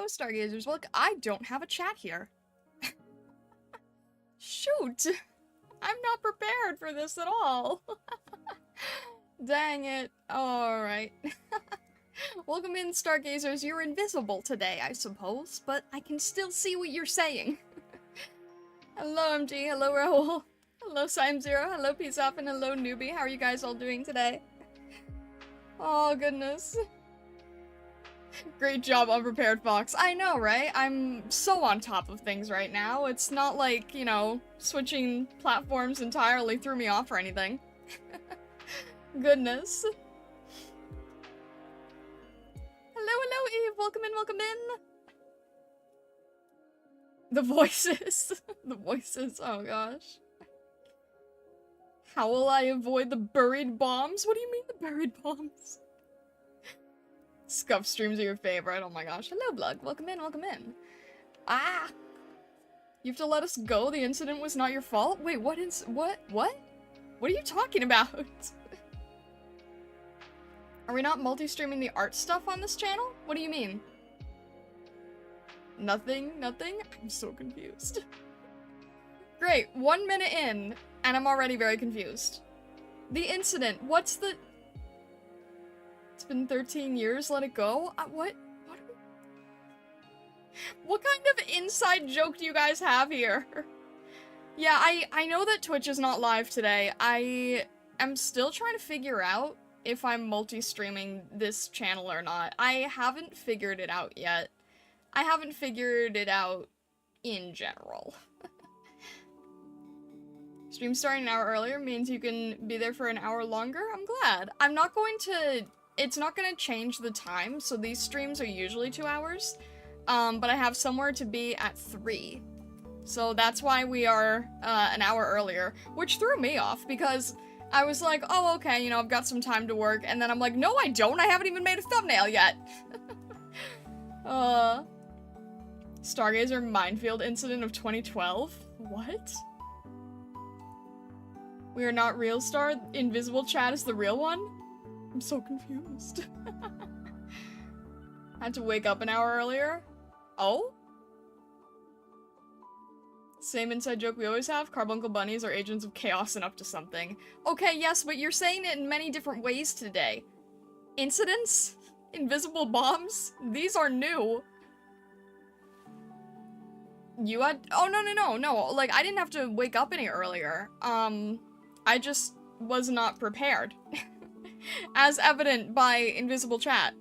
Stargazers. Look, I don't have a chat here. Shoot! I'm not prepared for this at all. Dang it. Alright. Welcome in, Stargazers. You're invisible today, I suppose, but I can still see what you're saying. Hello, MG. Hello, Raoul. Hello, Sime0. Hello, Peace Off, and hello, Newbie. How are you guys all doing today? Oh, goodness. Great job, Unprepared Fox. I know, right? I'm so on top of things right now. It's not like, you know, switching platforms entirely threw me off or anything. Goodness. Hello, Eve. Welcome in, welcome in. The voices. The voices. Oh, gosh. How will I avoid the buried bombs? What do you mean the buried bombs? Scuff streams are your favorite. Oh my gosh. Hello, Blug. Welcome in, welcome in. Ah! You have to let us go? The incident was not your fault? Wait, what? What are you talking about? Are we not multi-streaming the art stuff on this channel? What do you mean? Nothing? Nothing? I'm so confused. Great. 1 minute in, and I'm already very confused. The incident. What's the... It's been 13 years, let it go? What kind of inside joke do you guys have here? Yeah, I know that Twitch is not live today. I am still trying to figure out if I'm multi-streaming this channel or not. I haven't figured it out yet. I haven't figured it out in general. Stream starting an hour earlier means you can be there for an hour longer? I'm glad. I'm not going to... It's not gonna change the time, so these streams are usually 2 hours, but I have somewhere to be at 3. So that's why we are an hour earlier, which threw me off, because I was like, oh, okay, you know, I've got some time to work, and then I'm like, no, I don't, I haven't even made a thumbnail yet! Stargazer Minefield incident of 2012? What? We are not real Star? Invisible chat is the real one? I'm so confused. Had to wake up an hour earlier? Oh? Same inside joke we always have? Carbuncle bunnies are agents of chaos and up to something. Okay, yes, but you're saying it in many different ways today. Incidents? Invisible bombs? These are new. You had- oh, no. Like, I didn't have to wake up any earlier. I just was not prepared. As evident by invisible chat.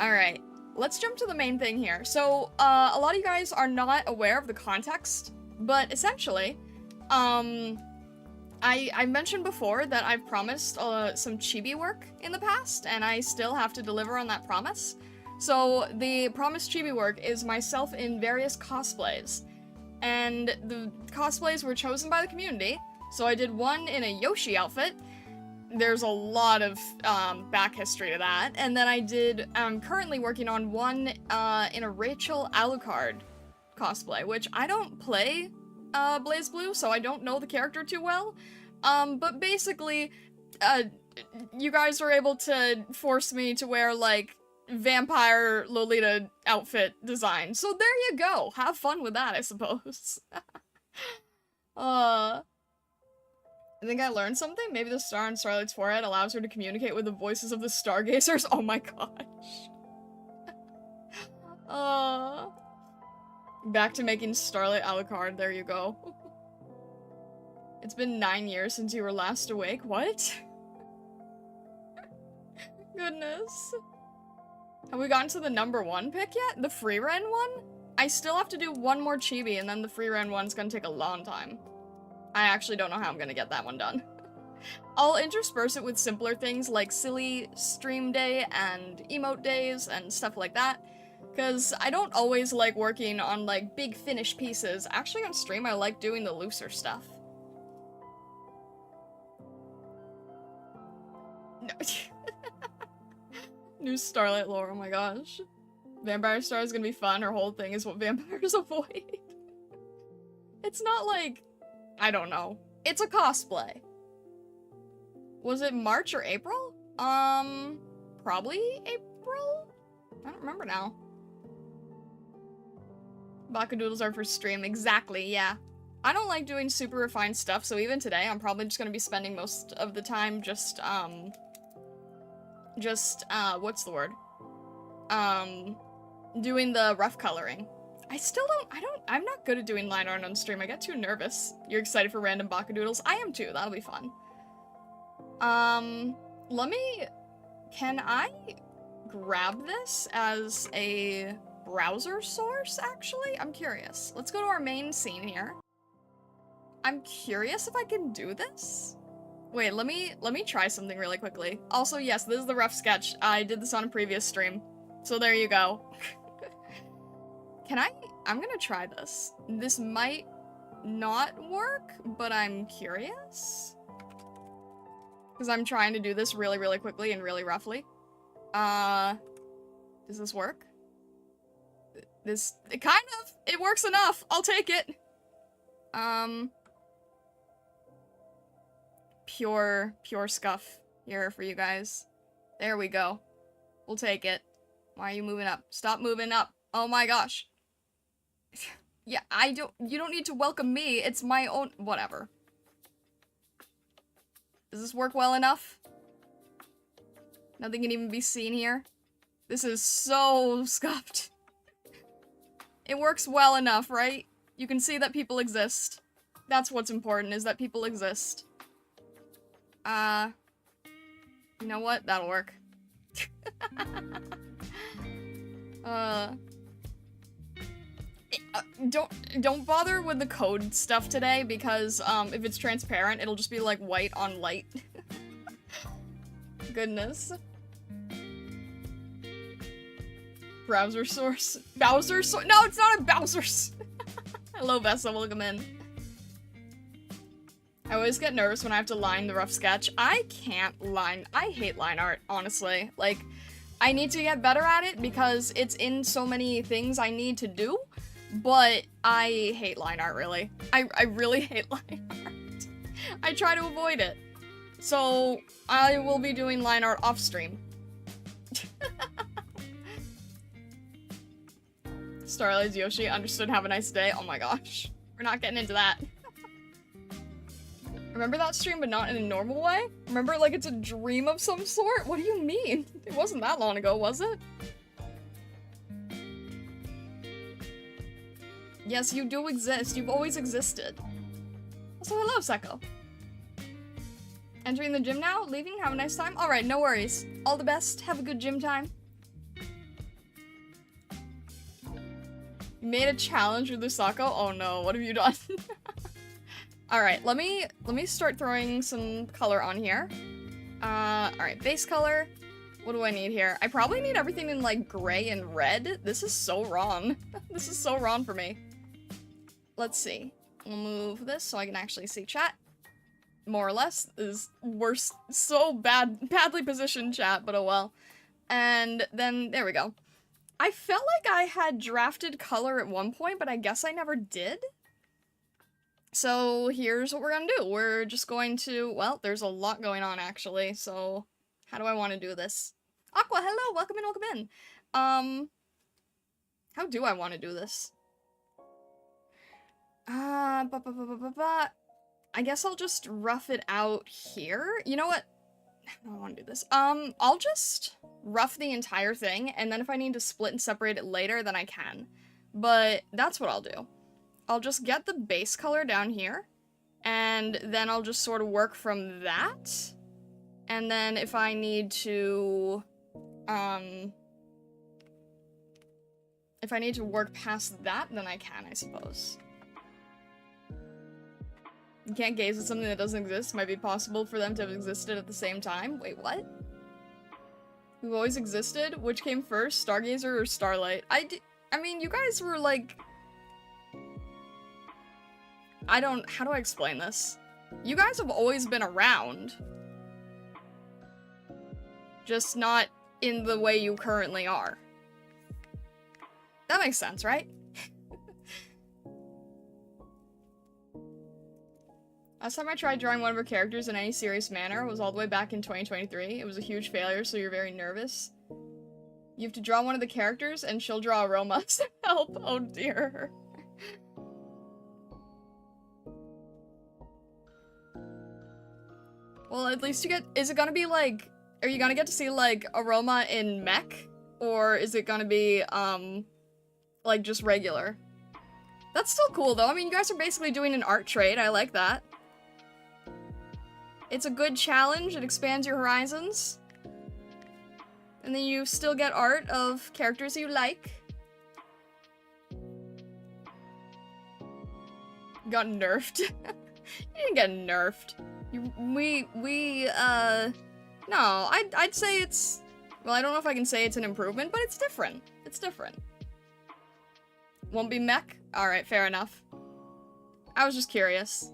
Alright, let's jump to the main thing here. So, a lot of you guys are not aware of the context, but essentially, I mentioned before that I've promised some chibi work in the past, and I still have to deliver on that promise. So, the promised chibi work is myself in various cosplays, and the cosplays were chosen by the community. So I did one in a Yoshi outfit. There's a lot of back history to that. And then I'm currently working on one in a Rachel Alucard cosplay, which I don't play BlazBlue, so I don't know the character too well. But basically, you guys were able to force me to wear, like, vampire Lolita outfit design. So there you go. Have fun with that, I suppose. I think I learned something. Maybe the star on Starlight's forehead allows her to communicate with the voices of the stargazers. Oh my gosh. Back to making Starlight Alucard. There you go. It's been 9 years since you were last awake. What? Goodness. Have we gotten to the #1 pick yet? The free ren one? I still have to do one more chibi, and then the free ren one's gonna take a long time. I actually don't know how I'm gonna get that one done. I'll intersperse it with simpler things like silly stream day and emote days and stuff like that, because I don't always like working on, like, big finished pieces. Actually, on stream, I like doing the looser stuff. No. New Starlight lore, oh my gosh. Vampire Star is gonna be fun, her whole thing is what vampires avoid. It's not like... I don't know. It's a cosplay. Was it March or April? Probably April, I don't remember now. Bakadoodles are for stream. Exactly, yeah. I don't like doing super refined stuff, so even today, I'm probably just gonna be spending most of the time just, what's the word? Doing the rough coloring. I'm not good at doing line art on stream. I get too nervous. You're excited for random Bakadoodles? I am too, that'll be fun. Can I grab this as a browser source, actually? I'm curious. Let's go to our main scene here. I'm curious if I can do this. Wait, let me try something really quickly. Also, yes, this is the rough sketch. I did this on a previous stream. So there you go. I'm gonna try this. This might not work, but I'm curious. Because I'm trying to do this really, really quickly and really roughly. Does this work? It works enough. I'll take it. Pure scuff here for you guys. There we go. We'll take it. Why are you moving up? Stop moving up. Oh my gosh. Yeah, you don't need to welcome me. It's my own, whatever. Does this work well enough? Nothing can even be seen here. This is so scuffed. It works well enough, right? You can see that people exist. That's what's important, is that people exist. You know what? That'll work. Don't bother with the code stuff today, because, if it's transparent, it'll just be, like, white on light. Goodness. Browser source. Bowser source? No, it's not a Bowser's! Hello, Vessa, welcome in. I always get nervous when I have to line the rough sketch. I hate line art, honestly. Like, I need to get better at it because it's in so many things I need to do, but I hate line art, really. I really hate line art. I try to avoid it. So, I will be doing line art off stream. Starlight's Yoshi understood have a nice day. Oh my gosh. We're not getting into that. Remember that stream, but not in a normal way? Remember like it's a dream of some sort? What do you mean? It wasn't that long ago, was it? Yes, you do exist. You've always existed. Also, hello, Seko. Entering the gym now? Leaving? Have a nice time? Alright, no worries. All the best. Have a good gym time. You made a challenge with Usako? Oh no, what have you done? Alright, let me start throwing some color on here. Alright, base color. What do I need here? I probably need everything in, like, gray and red. This is so wrong. This is so wrong for me. Let's see. We'll move this so I can actually see chat. More or less. This is worse. So badly positioned chat, but oh well. And then, there we go. I felt like I had drafted color at one point, but I guess I never did. So here's what we're gonna do. We're just going to, well, there's a lot going on actually, so how do I want to do this? Aqua, hello, welcome in, welcome in. How do I want to do this? I guess I'll just rough it out here. You know what? I don't want to do this. I'll just rough the entire thing, and then if I need to split and separate it later, then I can. But that's what I'll do. I'll just get the base color down here, and then I'll just sort of work from that. And then if I need to, work past that, then I can, I suppose. You can't gaze at something that doesn't exist. Might be possible for them to have existed at the same time. Wait, what? We've always existed? Which came first, Stargazer or Starlight? I mean, you guys were like... how do I explain this? You guys have always been around. Just not in the way you currently are. That makes sense, right? Last time I tried drawing one of her characters in any serious manner was all the way back in 2023. It was a huge failure, so you're very nervous. You have to draw one of the characters, and she'll draw aromas. Help! Oh dear. Well, at least you get- is it gonna be like- are you gonna get to see, like, aroma in mech? Or is it gonna be, like, just regular? That's still cool, though. I mean, you guys are basically doing an art trade. I like that. It's a good challenge. It expands your horizons. And then you still get art of characters you like. Got nerfed. You didn't get nerfed. No, I'd say it's... Well, I don't know if I can say it's an improvement, but it's different. It's different. Won't be mech? Alright, fair enough. I was just curious.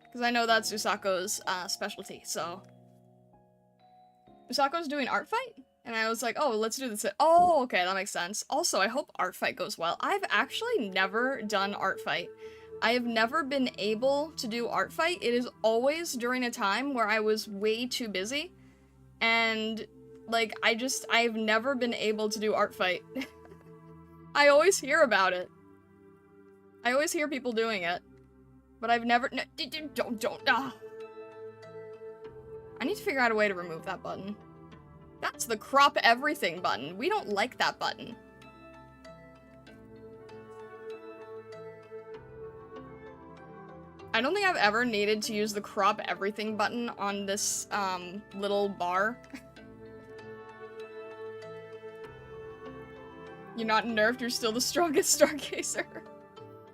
Because I know that's Usako's specialty, so... Usako's doing art fight? And I was like, oh, let's do this. Oh, okay, that makes sense. Also, I hope art fight goes well. I've actually never done art fight. I have never been able to do art fight. It is always during a time where I was way too busy. And, like, I've never been able to do art fight. I always hear about it. I always hear people doing it. But I've never- no, don't, ah. I need to figure out a way to remove that button. That's the crop everything button. We don't like that button. I don't think I've ever needed to use the crop everything button on this, little bar. You're not nerfed, you're still the strongest Stargazer.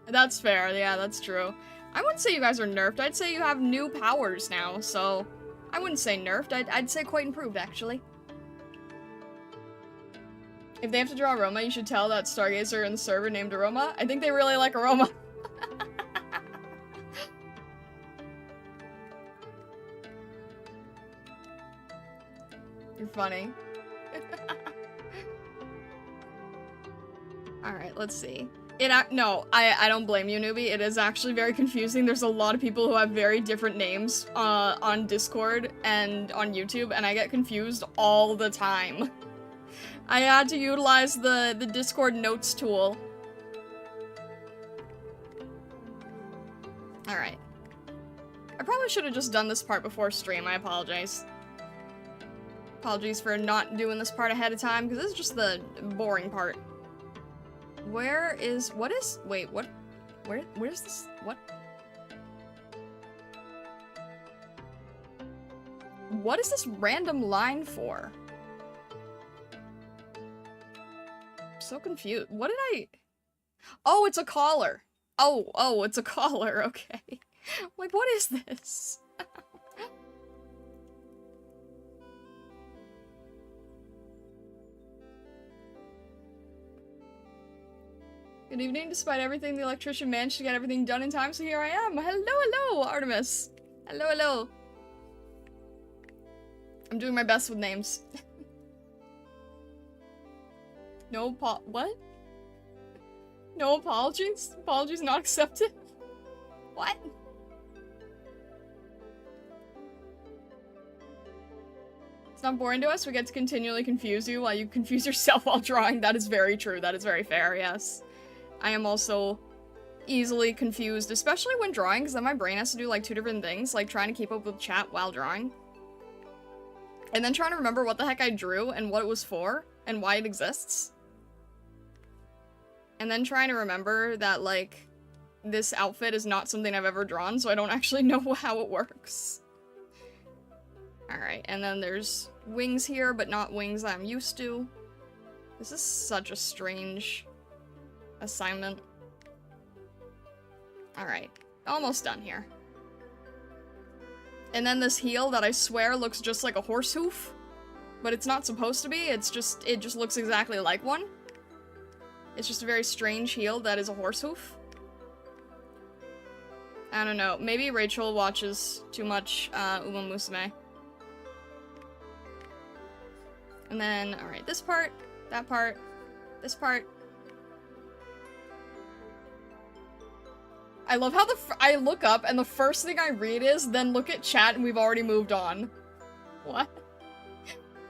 That's fair, yeah, that's true. I wouldn't say you guys are nerfed, I'd say you have new powers now, so... I wouldn't say nerfed, I'd say quite improved, actually. If they have to draw Aroma, you should tell that Stargazer in the server named Aroma. I think they really like Aroma. You're funny. Alright, let's see. No, I don't blame you, newbie. It is actually very confusing. There's a lot of people who have very different names on Discord and on YouTube, and I get confused all the time. I had to utilize the Discord notes tool. Alright. I probably should have just done this part before stream. I apologize. Apologies for not doing this part ahead of time, because this is just the boring part. Where is- what is- wait, what? Where's this- what? What is this random line for? I'm so confused. What did I- oh, it's a collar! Oh, it's a collar, okay. Like, what is this? Good evening. Despite everything, the electrician managed to get everything done in time, so here I am. Hello, Artemis. Hello. I'm doing my best with names. What? No apologies? Apologies not accepted? What? It's not boring to us. We get to continually confuse you while you confuse yourself while drawing. That is very true. That is very fair, yes. I am also easily confused, especially when drawing, because then my brain has to do like two different things, like trying to keep up with chat while drawing. And then trying to remember what the heck I drew and what it was for and why it exists. And then trying to remember that, like, this outfit is not something I've ever drawn, so I don't actually know how it works. Alright, and then there's wings here, but not wings I'm used to. This is such a strange assignment. Alright, almost done here. And then this heel that I swear looks just like a horse hoof, but it's not supposed to be, it just looks exactly like one. It's just a very strange heel that is a horse hoof. I don't know, maybe Rachel watches too much Uma Musume. And then, alright, this part, that part, this part. I love how I look up and the first thing I read is, then look at chat and we've already moved on. What?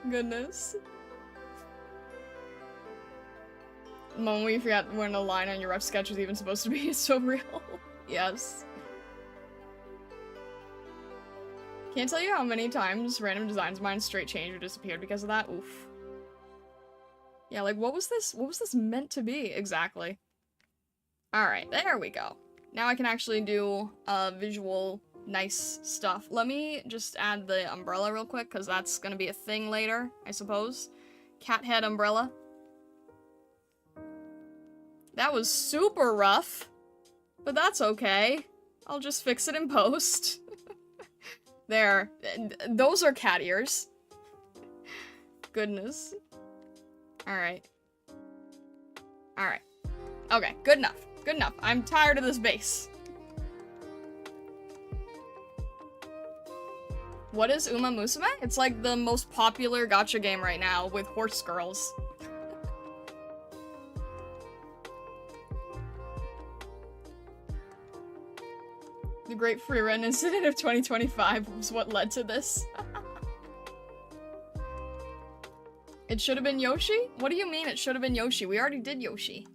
Goodness. The moment where you forgot when a line on your rough sketch was even supposed to be so real. Yes. Can't tell you how many times random designs of mine straight changed or disappeared because of that. Oof. Yeah, like, what was this meant to be, exactly? Alright, there we go. Now I can actually do, visual, nice stuff. Let me just add the umbrella real quick, because that's gonna be a thing later, I suppose. Cat head umbrella. That was super rough, but that's okay. I'll just fix it in post. There. Those are cat ears. Goodness. Alright. Alright. Okay, good enough. Good enough. I'm tired of this base. What is Uma Musume? It's like the most popular gacha game right now with horse girls. The Great Free Run Incident of 2025 was what led to this. It should have been Yoshi? What do you mean it should have been Yoshi? We already did Yoshi.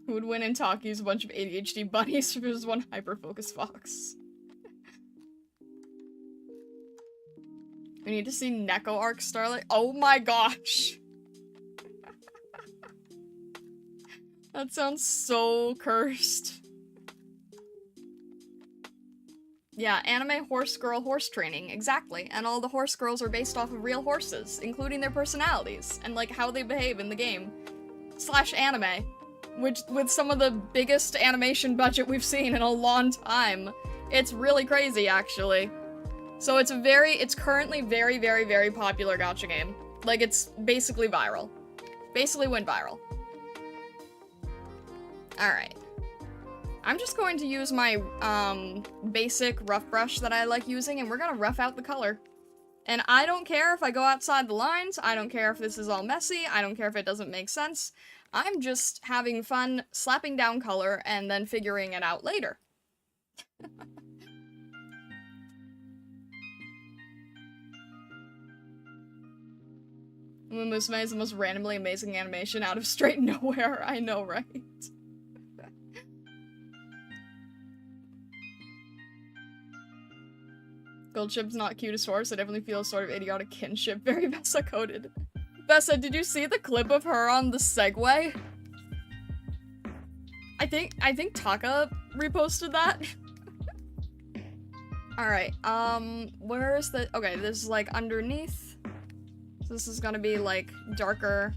Who would win in talkies? A bunch of ADHD bunnies if it was one hyper-focused fox. We need to see Neko Arc Starlight. Oh my gosh! That sounds so cursed. Yeah, anime horse girl horse training, exactly. And all the horse girls are based off of real horses, including their personalities, and like how they behave in the game. / anime. Which, with some of the biggest animation budget we've seen in a long time. It's really crazy, actually. So it's currently very, very, very popular gacha game. Like, it's basically viral. Basically went viral. Alright. I'm just going to use my, basic rough brush that I like using, and we're gonna rough out the color. And I don't care if I go outside the lines, I don't care if this is all messy, I don't care if it doesn't make sense. I'm just having fun slapping down color and then figuring it out later. Uma Musume is the most randomly amazing animation out of straight nowhere, I know, right? Goldchip's not cutest horse, I definitely feel a sort of idiotic kinship, very Vesa-coded. Vesa, did you see the clip of her on the Segway? I think Taka reposted that. Alright, where is the- okay, this is like underneath. So this is gonna be like darker.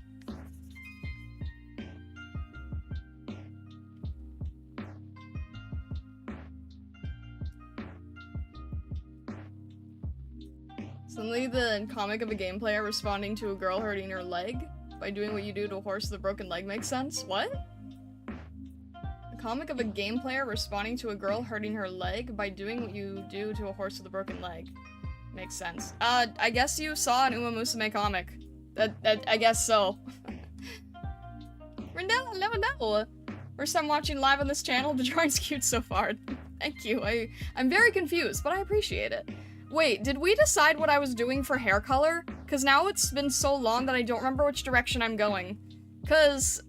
Suddenly the comic of a game player responding to a girl hurting her leg by doing what you do to a horse with a broken leg makes sense? What? The comic of a game player responding to a girl hurting her leg by doing what you do to a horse with a broken leg. Makes sense. I guess you saw an Uma Musume comic. I guess so. Rendell, no. First time watching live on this channel, the drawing's cute so far. Thank you. I'm very confused, but I appreciate it. Wait, did we decide what I was doing for hair color? Cause now it's been so long that I don't remember which direction I'm going. Cause,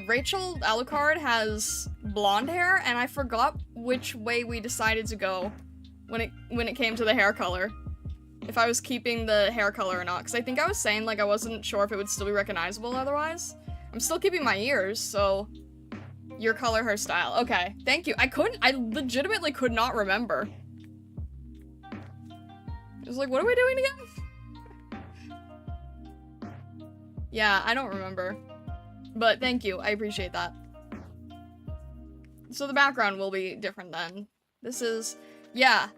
Rachel Alucard has blonde hair, and I forgot which way we decided to go when it came to the hair color. If I was keeping the hair color or not, because I think I was saying, like, I wasn't sure if it would still be recognizable otherwise. I'm still keeping my ears, so... Your color, her style. Okay, thank you. I legitimately could not remember. I was like, what are we doing again? Yeah, I don't remember. But thank you, I appreciate that. So the background will be different then. This is... yeah.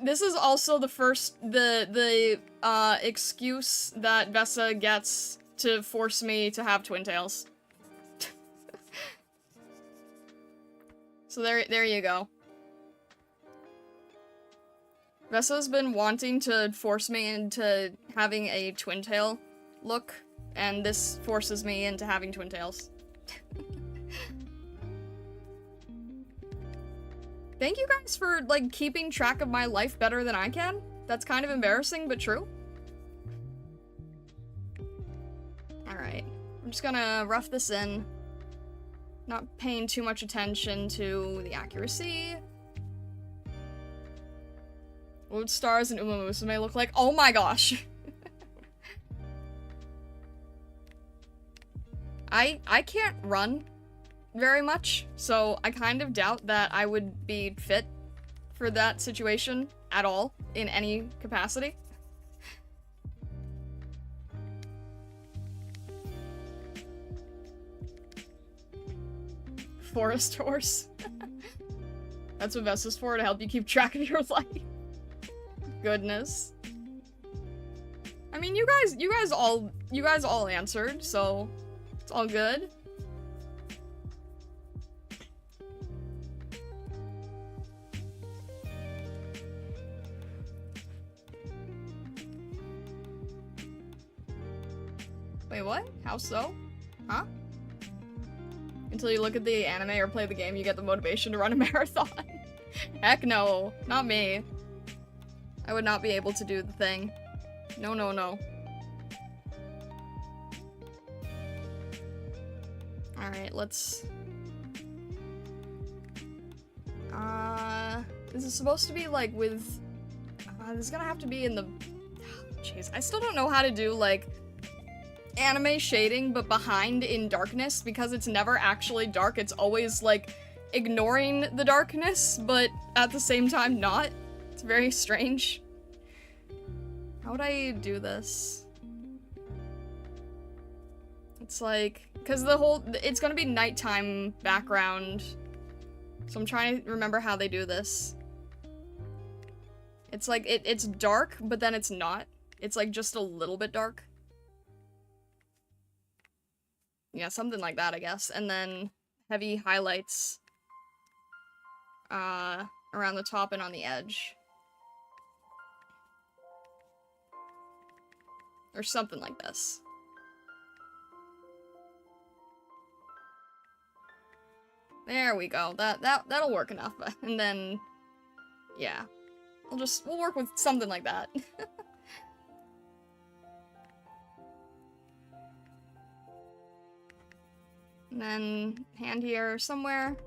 This is also the first, the excuse that Vesa gets to force me to have twin tails. So there you go. Vesa's been wanting to force me into having a twin tail look, and this forces me into having twin tails. Thank you guys for, like, keeping track of my life better than I can. That's kind of embarrassing, but true. I'm just gonna rough this in. Not paying too much attention to the accuracy. What would stars and Uma Musume look like? Oh my gosh! I can't run very much, so I kind of doubt that I would be fit for that situation at all, in any capacity. Forest horse. That's what Vesta's for, to help you keep track of your life. Goodness. I mean, you guys all answered, so it's all good. Wait, what? How so? Huh? Until you look at the anime or play the game, you get the motivation to run a marathon. Heck no, not me. I would not be able to do the thing. No, no, no. Alright, let's... This is supposed to be, like, with... this is gonna have to be in the... Jeez, I still don't know how to do, like, anime shading, but behind in darkness, because it's never actually dark. It's always, like, ignoring the darkness, but at the same time not. It's very strange. How would I do this? It's like, because it's gonna be nighttime background, so I'm trying to remember how they do this. It's like, it's dark, but then it's not. It's like just a little bit dark. Yeah, something like that, I guess. And then heavy highlights around the top and on the edge. Or something like this. There we go. That'll work enough. And then, yeah. We'll work with something like that. And then hand here somewhere.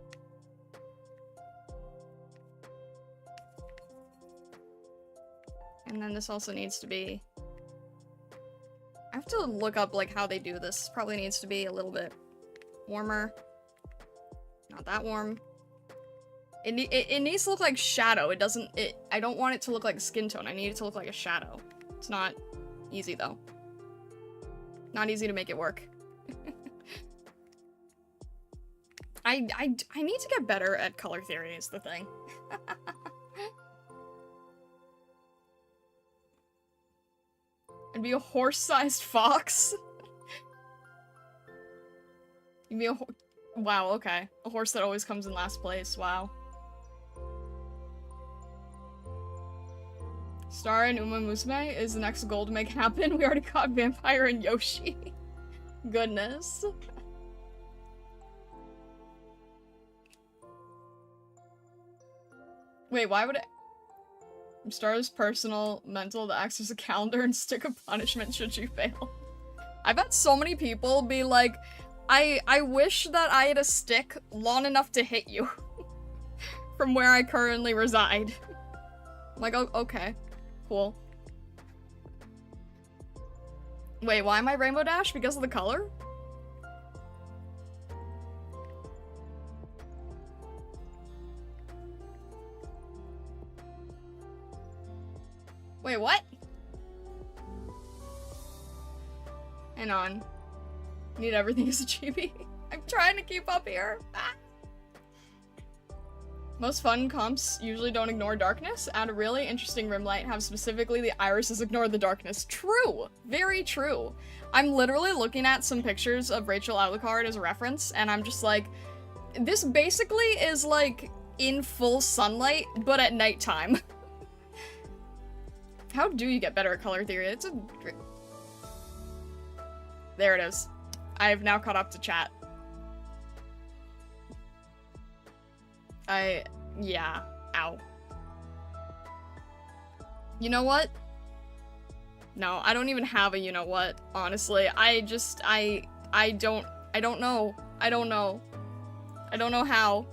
And then this also needs to be... I have to look up, like, how they do this. Probably needs to be a little bit warmer. Not that warm. It needs to look like shadow. It doesn't... I don't want it to look like skin tone. I need it to look like a shadow. It's not easy, though. Not easy to make it work. I need to get better at color theory is the thing. I'd be a horse-sized fox. You'd be a wow, okay. A horse that always comes in last place, wow. Star and Uma Musume is the next goal to make happen. We already caught Vampire and Yoshi. Goodness. Wait, why would it... Star's personal mental that acts as a calendar and stick of punishment should you fail. I bet so many people be like, I wish that I had a stick long enough to hit you. From where I currently reside. I'm like, oh, okay. Cool. Wait, why am I Rainbow Dash? Because of the color? Wait, what? Hang on. Need everything as a chibi. I'm trying to keep up here. Ah. Most fun comps usually don't ignore darkness. Add a really interesting rim light. Have specifically the irises ignore the darkness. True! Very true. I'm literally looking at some pictures of Rachel Alucard as a reference, and I'm just like, this basically is like in full sunlight, but at nighttime. How do you get better at color theory? It's a... There it is. I have now caught up to chat. Yeah. Ow. You know what? No, I don't even have a you know what, honestly. I I don't know. I don't know. I don't know how.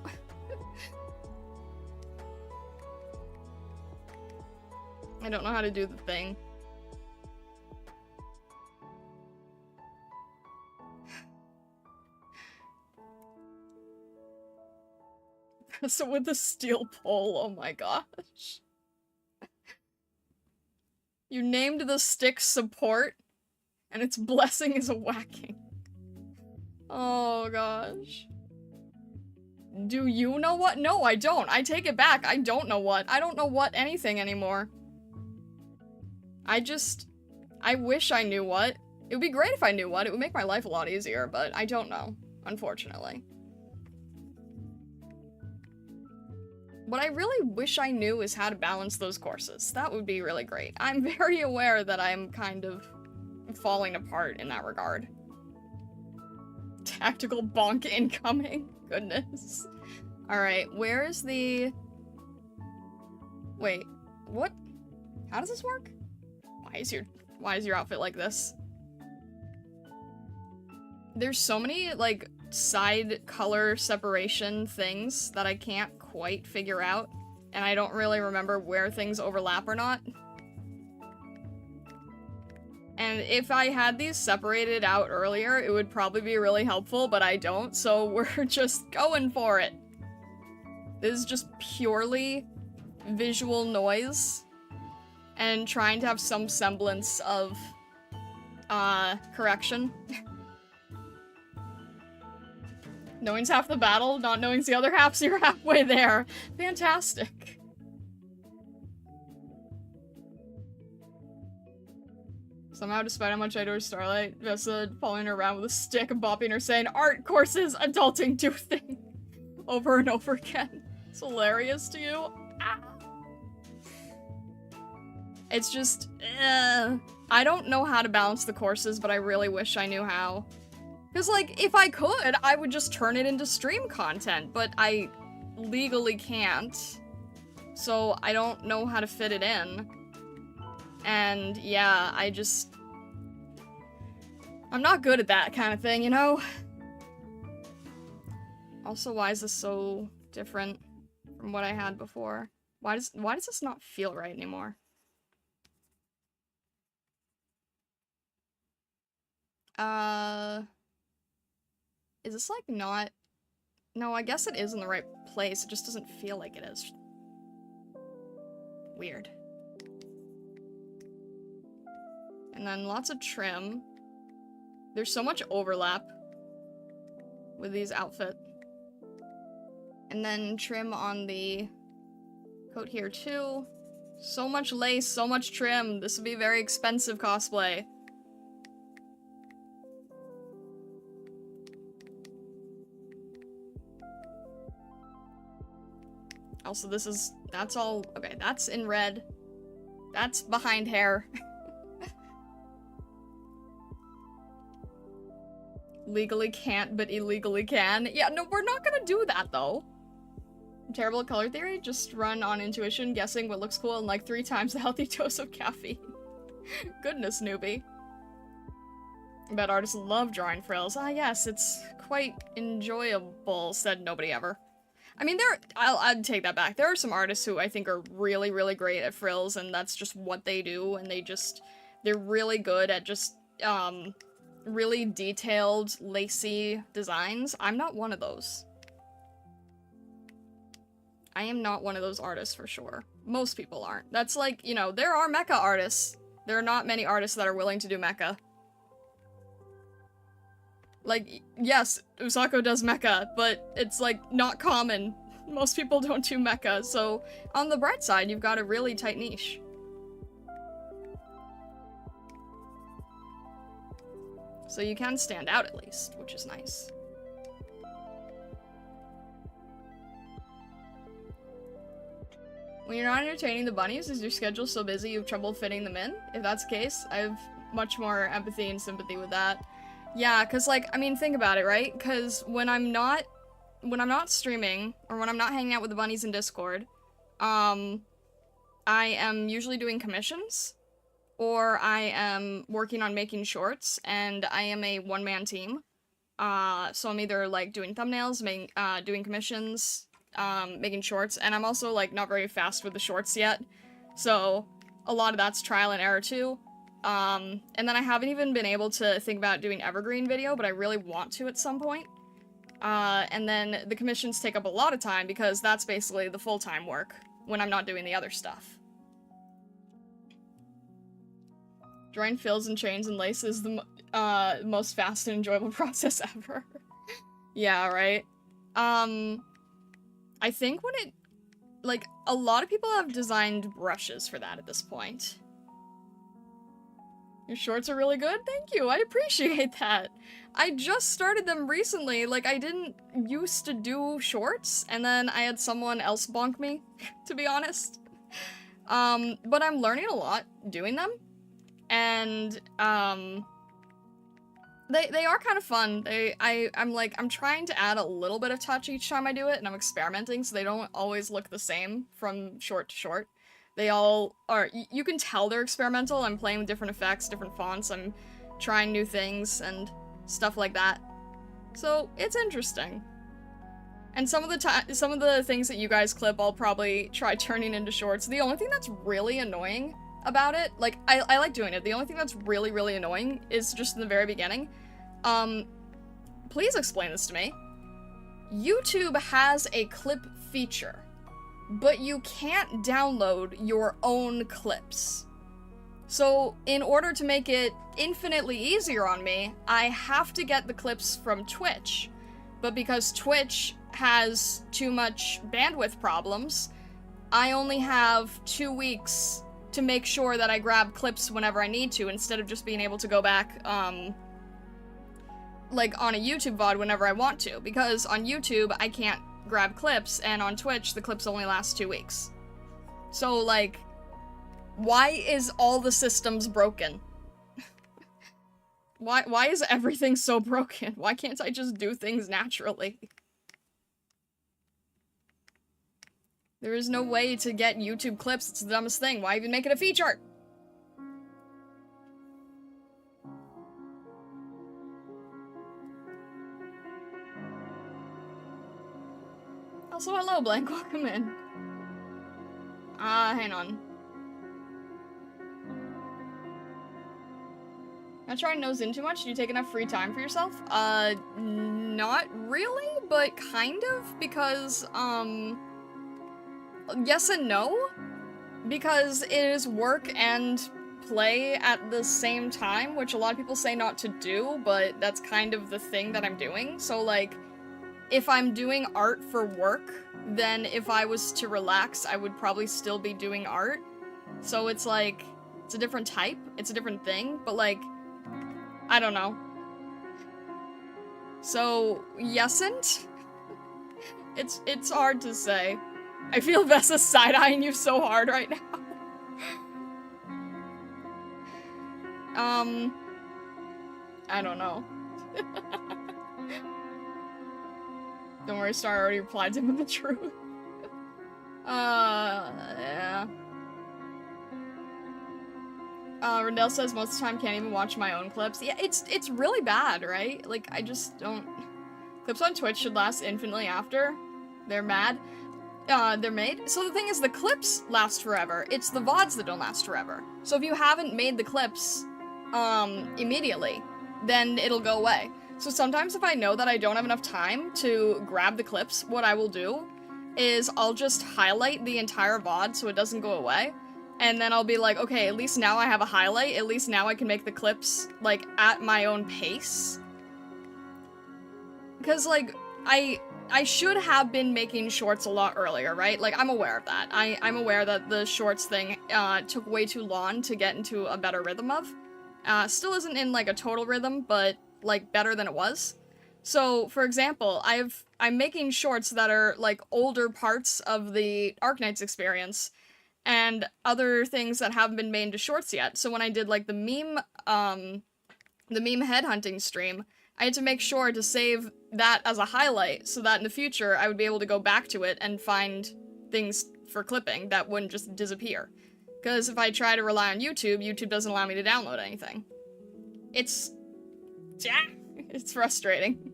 I don't know how to do the thing. So with the steel pole, oh my gosh. You named the stick support, and its blessing is a whacking. Oh gosh. Do you know what? No, I don't. I take it back. I don't know what. I don't know what anything anymore. I wish I knew what. It would be great if I knew what. It would make my life a lot easier, but I don't know, unfortunately. What I really wish I knew is how to balance those courses. That would be really great. I'm very aware that I'm kind of falling apart in that regard. Tactical bonk incoming. Goodness. Alright, where is the... Wait, what? How does this work? Why is your outfit like this? There's so many, like, side color separation things that I can't quite figure out, and I don't really remember where things overlap or not. And if I had these separated out earlier, it would probably be really helpful, but I don't, so we're just going for it. This is just purely visual noise and trying to have some semblance of, correction. Knowing's half the battle, not knowing's the other half, so you're halfway there. Fantastic. Somehow, despite how much I adore Starlight, Vessa following her around with a stick and bopping her saying, "Art courses, adulting, do thing," over and over again. It's hilarious to you. Ah. It's just, I don't know how to balance the courses, but I really wish I knew how. Because, like, if I could, I would just turn it into stream content, but I legally can't. So I don't know how to fit it in. And, yeah, I'm not good at that kind of thing, you know? Also, why is this so different from what I had before? Why does this not feel right anymore? Is this, like, not... No, I guess it is in the right place. It just doesn't feel like it is. Weird. And then lots of trim. There's so much overlap with these outfits. And then trim on the coat here, too. So much lace, so much trim. This would be very expensive cosplay. Also, that's all, okay, that's in red. That's behind hair. Legally can't, but illegally can. Yeah, no, we're not gonna do that, though. I'm terrible at color theory, just run on intuition, guessing what looks cool, and like 3 times the healthy dose of caffeine. Goodness, newbie. I bet artists love drawing frills. Ah, yes, it's quite enjoyable, said nobody ever. I mean, I'd take that back. There are some artists who I think are really, really great at frills, and that's just what they do, and they're really good at just, really detailed, lacy designs. I'm not one of those. I am not one of those artists for sure. Most people aren't. That's like, you know, there are mecha artists. There are not many artists that are willing to do mecha. Like, yes, Usako does mecha, but it's, like, not common. Most people don't do mecha, so on the bright side, you've got a really tight niche. So you can stand out at least, which is nice. When you're not entertaining the bunnies, is your schedule so busy you have trouble fitting them in? If that's the case, I have much more empathy and sympathy with that. Yeah, cause like, I mean, think about it, right? Cause when I'm not streaming, or when I'm not hanging out with the bunnies in Discord, I am usually doing commissions, or I am working on making shorts, and I am a one-man team. So I'm either, like, doing thumbnails, doing commissions, making shorts, and I'm also, like, not very fast with the shorts yet. So a lot of that's trial and error, too. And then I haven't even been able to think about doing evergreen video, but I really want to at some point. And then the commissions take up a lot of time because that's basically the full-time work when I'm not doing the other stuff. Drawing fills and chains and laces is the most fast and enjoyable process ever. Yeah, right? I think when it... Like, a lot of people have designed brushes for that at this point. Your shorts are really good? Thank you, I appreciate that. I just started them recently, like, I didn't used to do shorts, and then I had someone else bonk me, to be honest. But I'm learning a lot doing them. And, they are kind of fun. I'm trying to add a little bit of touch each time I do it, and I'm experimenting, so they don't always look the same from short to short. They all are, you can tell they're experimental. I'm playing with different effects, different fonts, I'm trying new things, and stuff like that. So, it's interesting. And some of the things that you guys clip, I'll probably try turning into shorts. The only thing that's really annoying about it, like, I like doing it. The only thing that's really, really annoying is just in the very beginning. Please explain this to me. YouTube has a clip feature, but you can't download your own clips. So, in order to make it infinitely easier on me, I have to get the clips from Twitch. But because Twitch has too much bandwidth problems, I only have 2 weeks to make sure that I grab clips whenever I need to, instead of just being able to go back, like, on a YouTube VOD whenever I want to. Because on YouTube, I can't grab clips, and on Twitch, the clips only last 2 weeks. So, like, why is all the systems broken? Why is everything so broken? Why can't I just do things naturally? There is no way to get YouTube clips. It's the dumbest thing. Why even make it a feature? Also, hello, Blank. Welcome in. Hang on. Not trying to nose in too much. Do you take enough free time for yourself? Not really, but kind of, because, yes and no, because it is work and play at the same time, which a lot of people say not to do, but that's kind of the thing that I'm doing. So, like, if I'm doing art for work, then if I was to relax, I would probably still be doing art. So it's like, it's a different type, it's a different thing, but like, I don't know. So, yesn't? It's hard to say. I feel Vessa side-eyeing you so hard right now. I don't know. Don't worry, Star already replied to him with the truth. Yeah. Rendell says most of the time can't even watch my own clips. Yeah, it's really bad, right? Like, I just don't... Clips on Twitch should last infinitely after. They're mad. They're made. So the thing is, the clips last forever. It's the VODs that don't last forever. So if you haven't made the clips, immediately, then it'll go away. So sometimes if I know that I don't have enough time to grab the clips, what I will do is I'll just highlight the entire VOD so it doesn't go away. And then I'll be like, okay, at least now I have a highlight, at least now I can make the clips, like, at my own pace. Because, like, I should have been making shorts a lot earlier, right? Like, I'm aware of that. I'm aware that the shorts thing, took way too long to get into a better rhythm of. Still isn't in, like, a total rhythm, but, like, better than it was. So, for example, I'm making shorts that are, like, older parts of the Arknights experience, and other things that haven't been made into shorts yet. So when I did, like, the meme headhunting stream, I had to make sure to save that as a highlight, so that in the future I would be able to go back to it and find things for clipping that wouldn't just disappear. Because if I try to rely on YouTube, YouTube doesn't allow me to download anything. It's frustrating.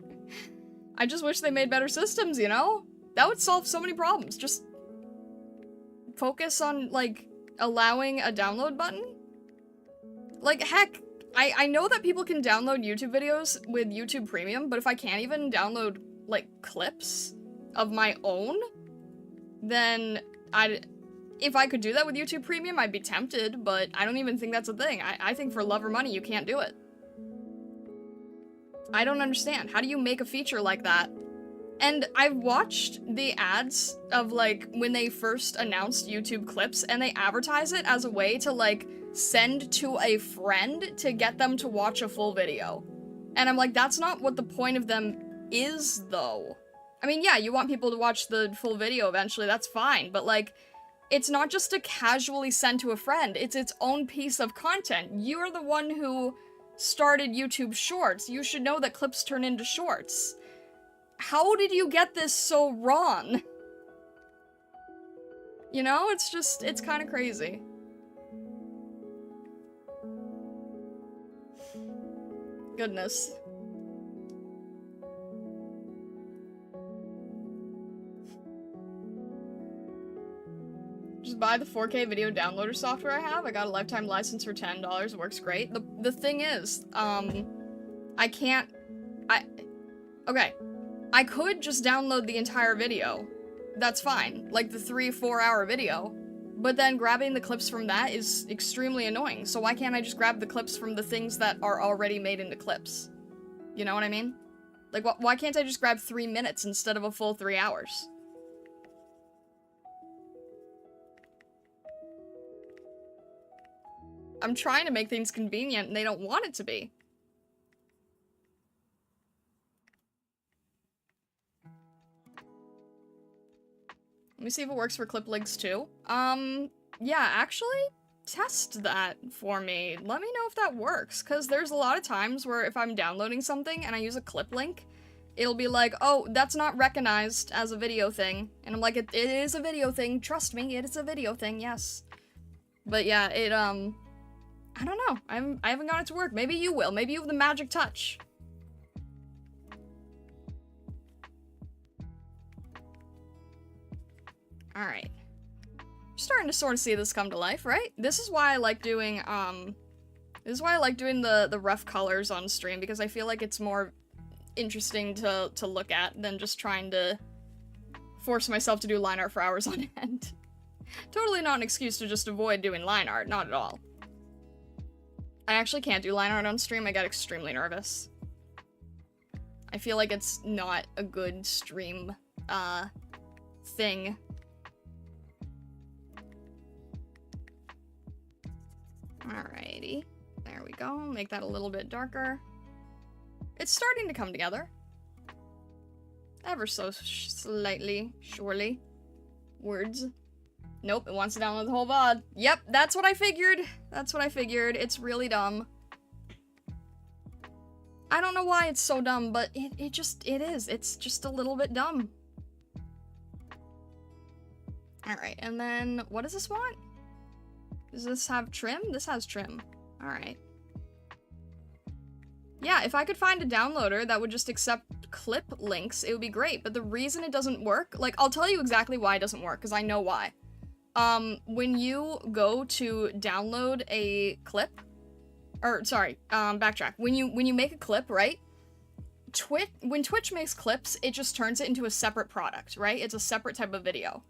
I just wish they made better systems, you know? That would solve so many problems. Just focus on, like, allowing a download button? Like, heck, I know that people can download YouTube videos with YouTube Premium, but if I can't even download, like, clips of my own, then if I could do that with YouTube Premium, I'd be tempted, but I don't even think that's a thing. I think for love or money, you can't do it. I don't understand. How do you make a feature like that? And I've watched the ads of, like, when they first announced YouTube clips, and they advertise it as a way to, like, send to a friend to get them to watch a full video. And I'm like, that's not what the point of them is, though. I mean, yeah, you want people to watch the full video eventually, that's fine, but, like, it's not just to casually send to a friend, it's its own piece of content. You're the one who started YouTube Shorts. You should know that clips turn into shorts. How did you get this so wrong? You know, it's just, it's kind of crazy. Goodness. Just buy the 4K video downloader software I have. I got a lifetime license for $10. It works great. The thing is, I can't... Okay. I could just download the entire video. That's fine. Like the 3-4 hour video. But then grabbing the clips from that is extremely annoying. So why can't I just grab the clips from the things that are already made into clips? You know what I mean? Like, why can't I just grab 3 minutes instead of a full 3 hours? I'm trying to make things convenient and they don't want it to be. Let me see if it works for clip links too. Yeah, actually, test that for me. Let me know if that works, because there's a lot of times where if I'm downloading something and I use a clip link, it'll be like, oh, that's not recognized as a video thing. And I'm like, it is a video thing, trust me, it is a video thing, yes. But yeah, it, I don't know, I haven't got it to work. Maybe you will, maybe you have the magic touch. Alright. Starting to sort of see this come to life, right? This is why I like doing, the rough colors on stream, because I feel like it's more interesting to look at than just trying to force myself to do line art for hours on end. Totally not an excuse to just avoid doing line art, not at all. I actually can't do line art on stream, I get extremely nervous. I feel like it's not a good stream, thing. Alrighty, there we go, make that a little bit darker. It's starting to come together. Ever so slightly, surely. Words. Nope, it wants to download the whole VOD. Yep, that's what I figured. That's what I figured. It's really dumb. I don't know why it's so dumb, but it is. It's just a little bit dumb. Alright, and then, what does this want? Does this have trim? This has trim. Alright. Yeah, if I could find a downloader that would just accept clip links, it would be great. But the reason it doesn't work, like, I'll tell you exactly why it doesn't work, because I know why. When you go to download a clip, or, sorry, backtrack. When you make a clip, right? When Twitch makes clips, it just turns it into a separate product, right? It's a separate type of video.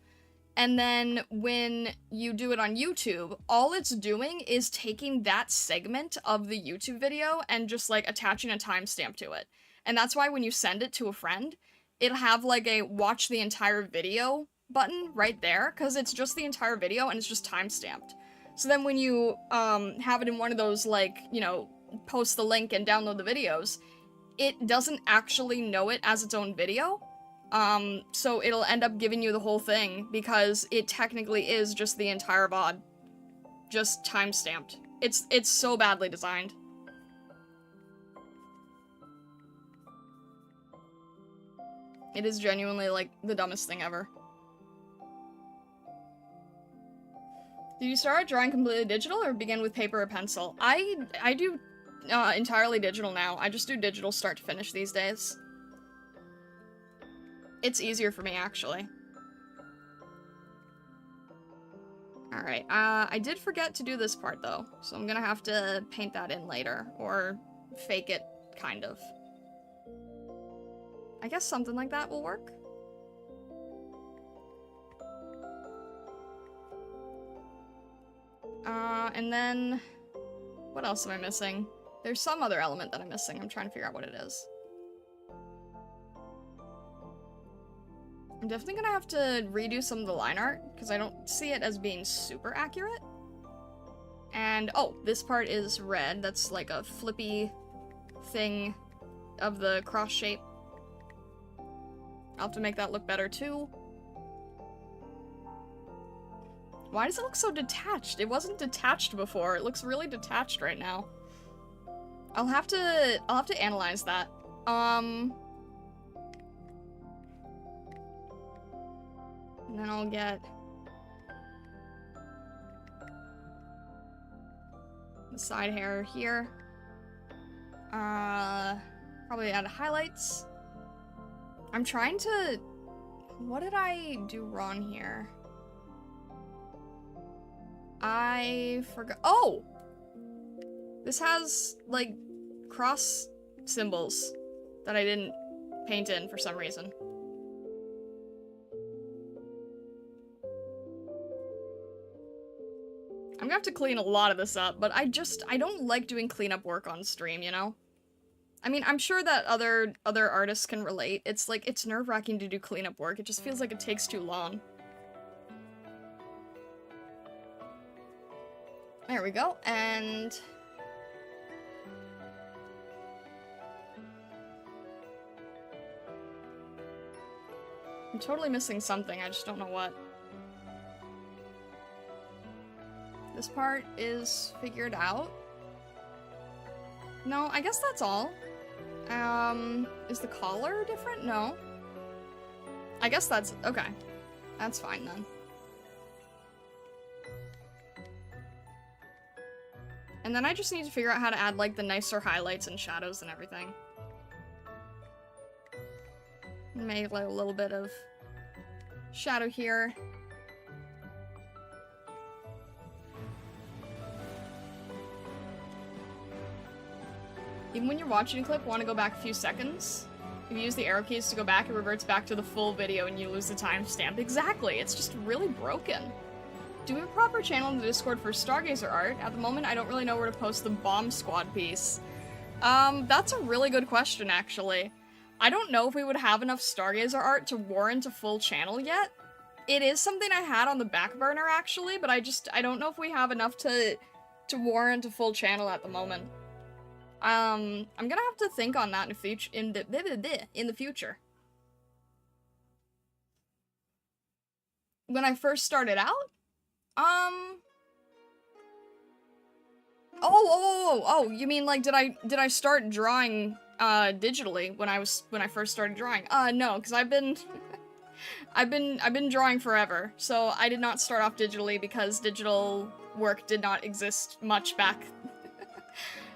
And then when you do it on YouTube, all it's doing is taking that segment of the YouTube video and just, like, attaching a timestamp to it. And that's why when you send it to a friend, it'll have, like, a watch the entire video button right there, because it's just the entire video and it's just timestamped. So then when you, have it in one of those, like, you know, post the link and download the videos, it doesn't actually know it as its own video. So it'll end up giving you the whole thing, because it technically is just the entire VOD. Just time-stamped. It's so badly designed. It is genuinely, like, the dumbest thing ever. Did you start drawing completely digital, or begin with paper or pencil? I do, entirely digital now. I just do digital start to finish these days. It's easier for me, actually. Alright, I did forget to do this part, though, so I'm gonna have to paint that in later, or fake it, kind of. I guess something like that will work. And then... what else am I missing? There's some other element that I'm missing. I'm trying to figure out what it is. I'm definitely gonna have to redo some of the line art, because I don't see it as being super accurate. And, oh, this part is red. That's like a flippy thing of the cross shape. I'll have to make that look better, too. Why does it look so detached? It wasn't detached before. It looks really detached right now. I'll have to analyze that. And then I'll get the side hair here. Probably add highlights. I'm trying to... what did I do wrong here? I forgot. Oh! This has, like, cross symbols that I didn't paint in for some reason. I'm gonna have to clean a lot of this up, but I don't like doing cleanup work on stream, you know? I mean, I'm sure that other artists can relate. It's like, it's nerve-wracking to do cleanup work. It just feels like it takes too long. There we go, and... I'm totally missing something, I just don't know what. This part is figured out. No, I guess that's all. Is the collar different? No. I guess that's... okay. That's fine, then. And then I just need to figure out how to add, like, the nicer highlights and shadows and everything. Make, like, a little bit of shadow here. Even when you're watching a clip, want to go back a few seconds? If you use the arrow keys to go back, it reverts back to the full video and you lose the timestamp. Exactly, it's just really broken. Do we have a proper channel in the Discord for Stargazer art? At the moment, I don't really know where to post the Bomb Squad piece. That's a really good question, actually. I don't know if we would have enough Stargazer art to warrant a full channel yet. It is something I had on the back burner, actually, but I don't know if we have enough to warrant a full channel at the moment. I'm gonna have to think on that in the future. When I first started out? Oh, you mean like did I start drawing digitally when I first started drawing? No, because I've been drawing forever. So I did not start off digitally because digital work did not exist much back.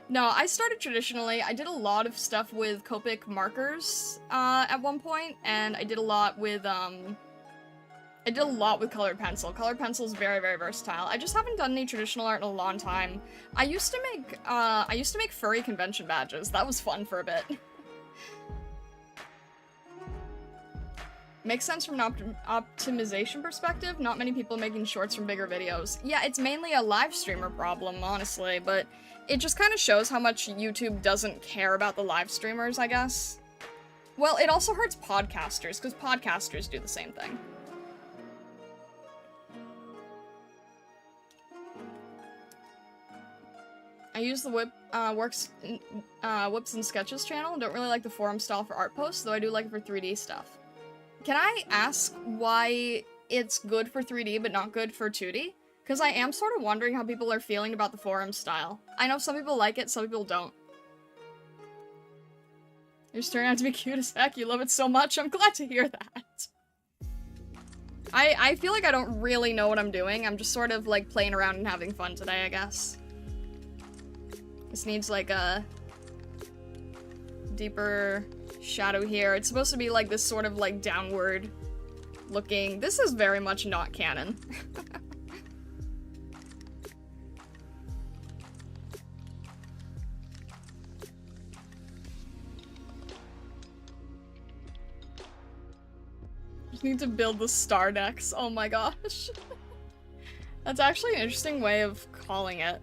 No, I started traditionally. I did a lot of stuff with Copic markers at one point, and I did a lot with colored pencil. Colored pencil is very, very versatile. I just haven't done any traditional art in a long time. I used to make furry convention badges. That was fun for a bit. Makes sense from an optimization perspective. Not many people making shorts from bigger videos. Yeah, it's mainly a live streamer problem, honestly, but it just kind of shows how much YouTube doesn't care about the live streamers, I guess. Well, it also hurts podcasters, because podcasters do the same thing. I use the Whips and Sketches channel. Don't really like the forum style for art posts, though I do like it for 3D stuff. Can I ask why it's good for 3D but not good for 2D? Because I am sort of wondering how people are feeling about the forum style. I know some people like it, some people don't. You're just turning out to be cute as heck. You love it so much. I'm glad to hear that. I feel like I don't really know what I'm doing. I'm just sort of like playing around and having fun today, I guess. This needs like a deeper shadow here. It's supposed to be like this sort of like downward looking. This is very much not canon. Just need to build the star decks. Oh my gosh. That's actually an interesting way of calling it.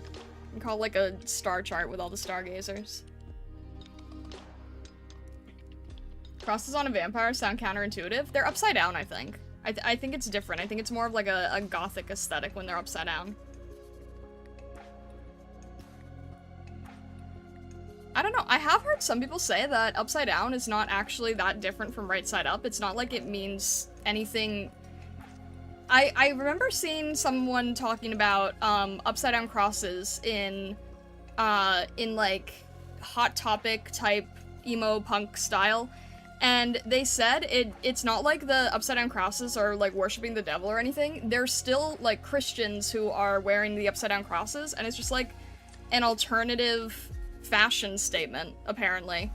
You can call it like a star chart with all the stargazers. Crosses on a vampire sound counterintuitive. They're upside down, I think. I think it's different. I think it's more of like a gothic aesthetic when they're upside down. I don't know. I have heard some people say that upside down is not actually that different from right side up. It's not like it means anything. I remember seeing someone talking about upside down crosses in like Hot Topic type emo punk style, and they said it's not like the upside down crosses are like worshiping the devil or anything. They're still like Christians who are wearing the upside down crosses, and it's just like an alternative fashion statement, apparently.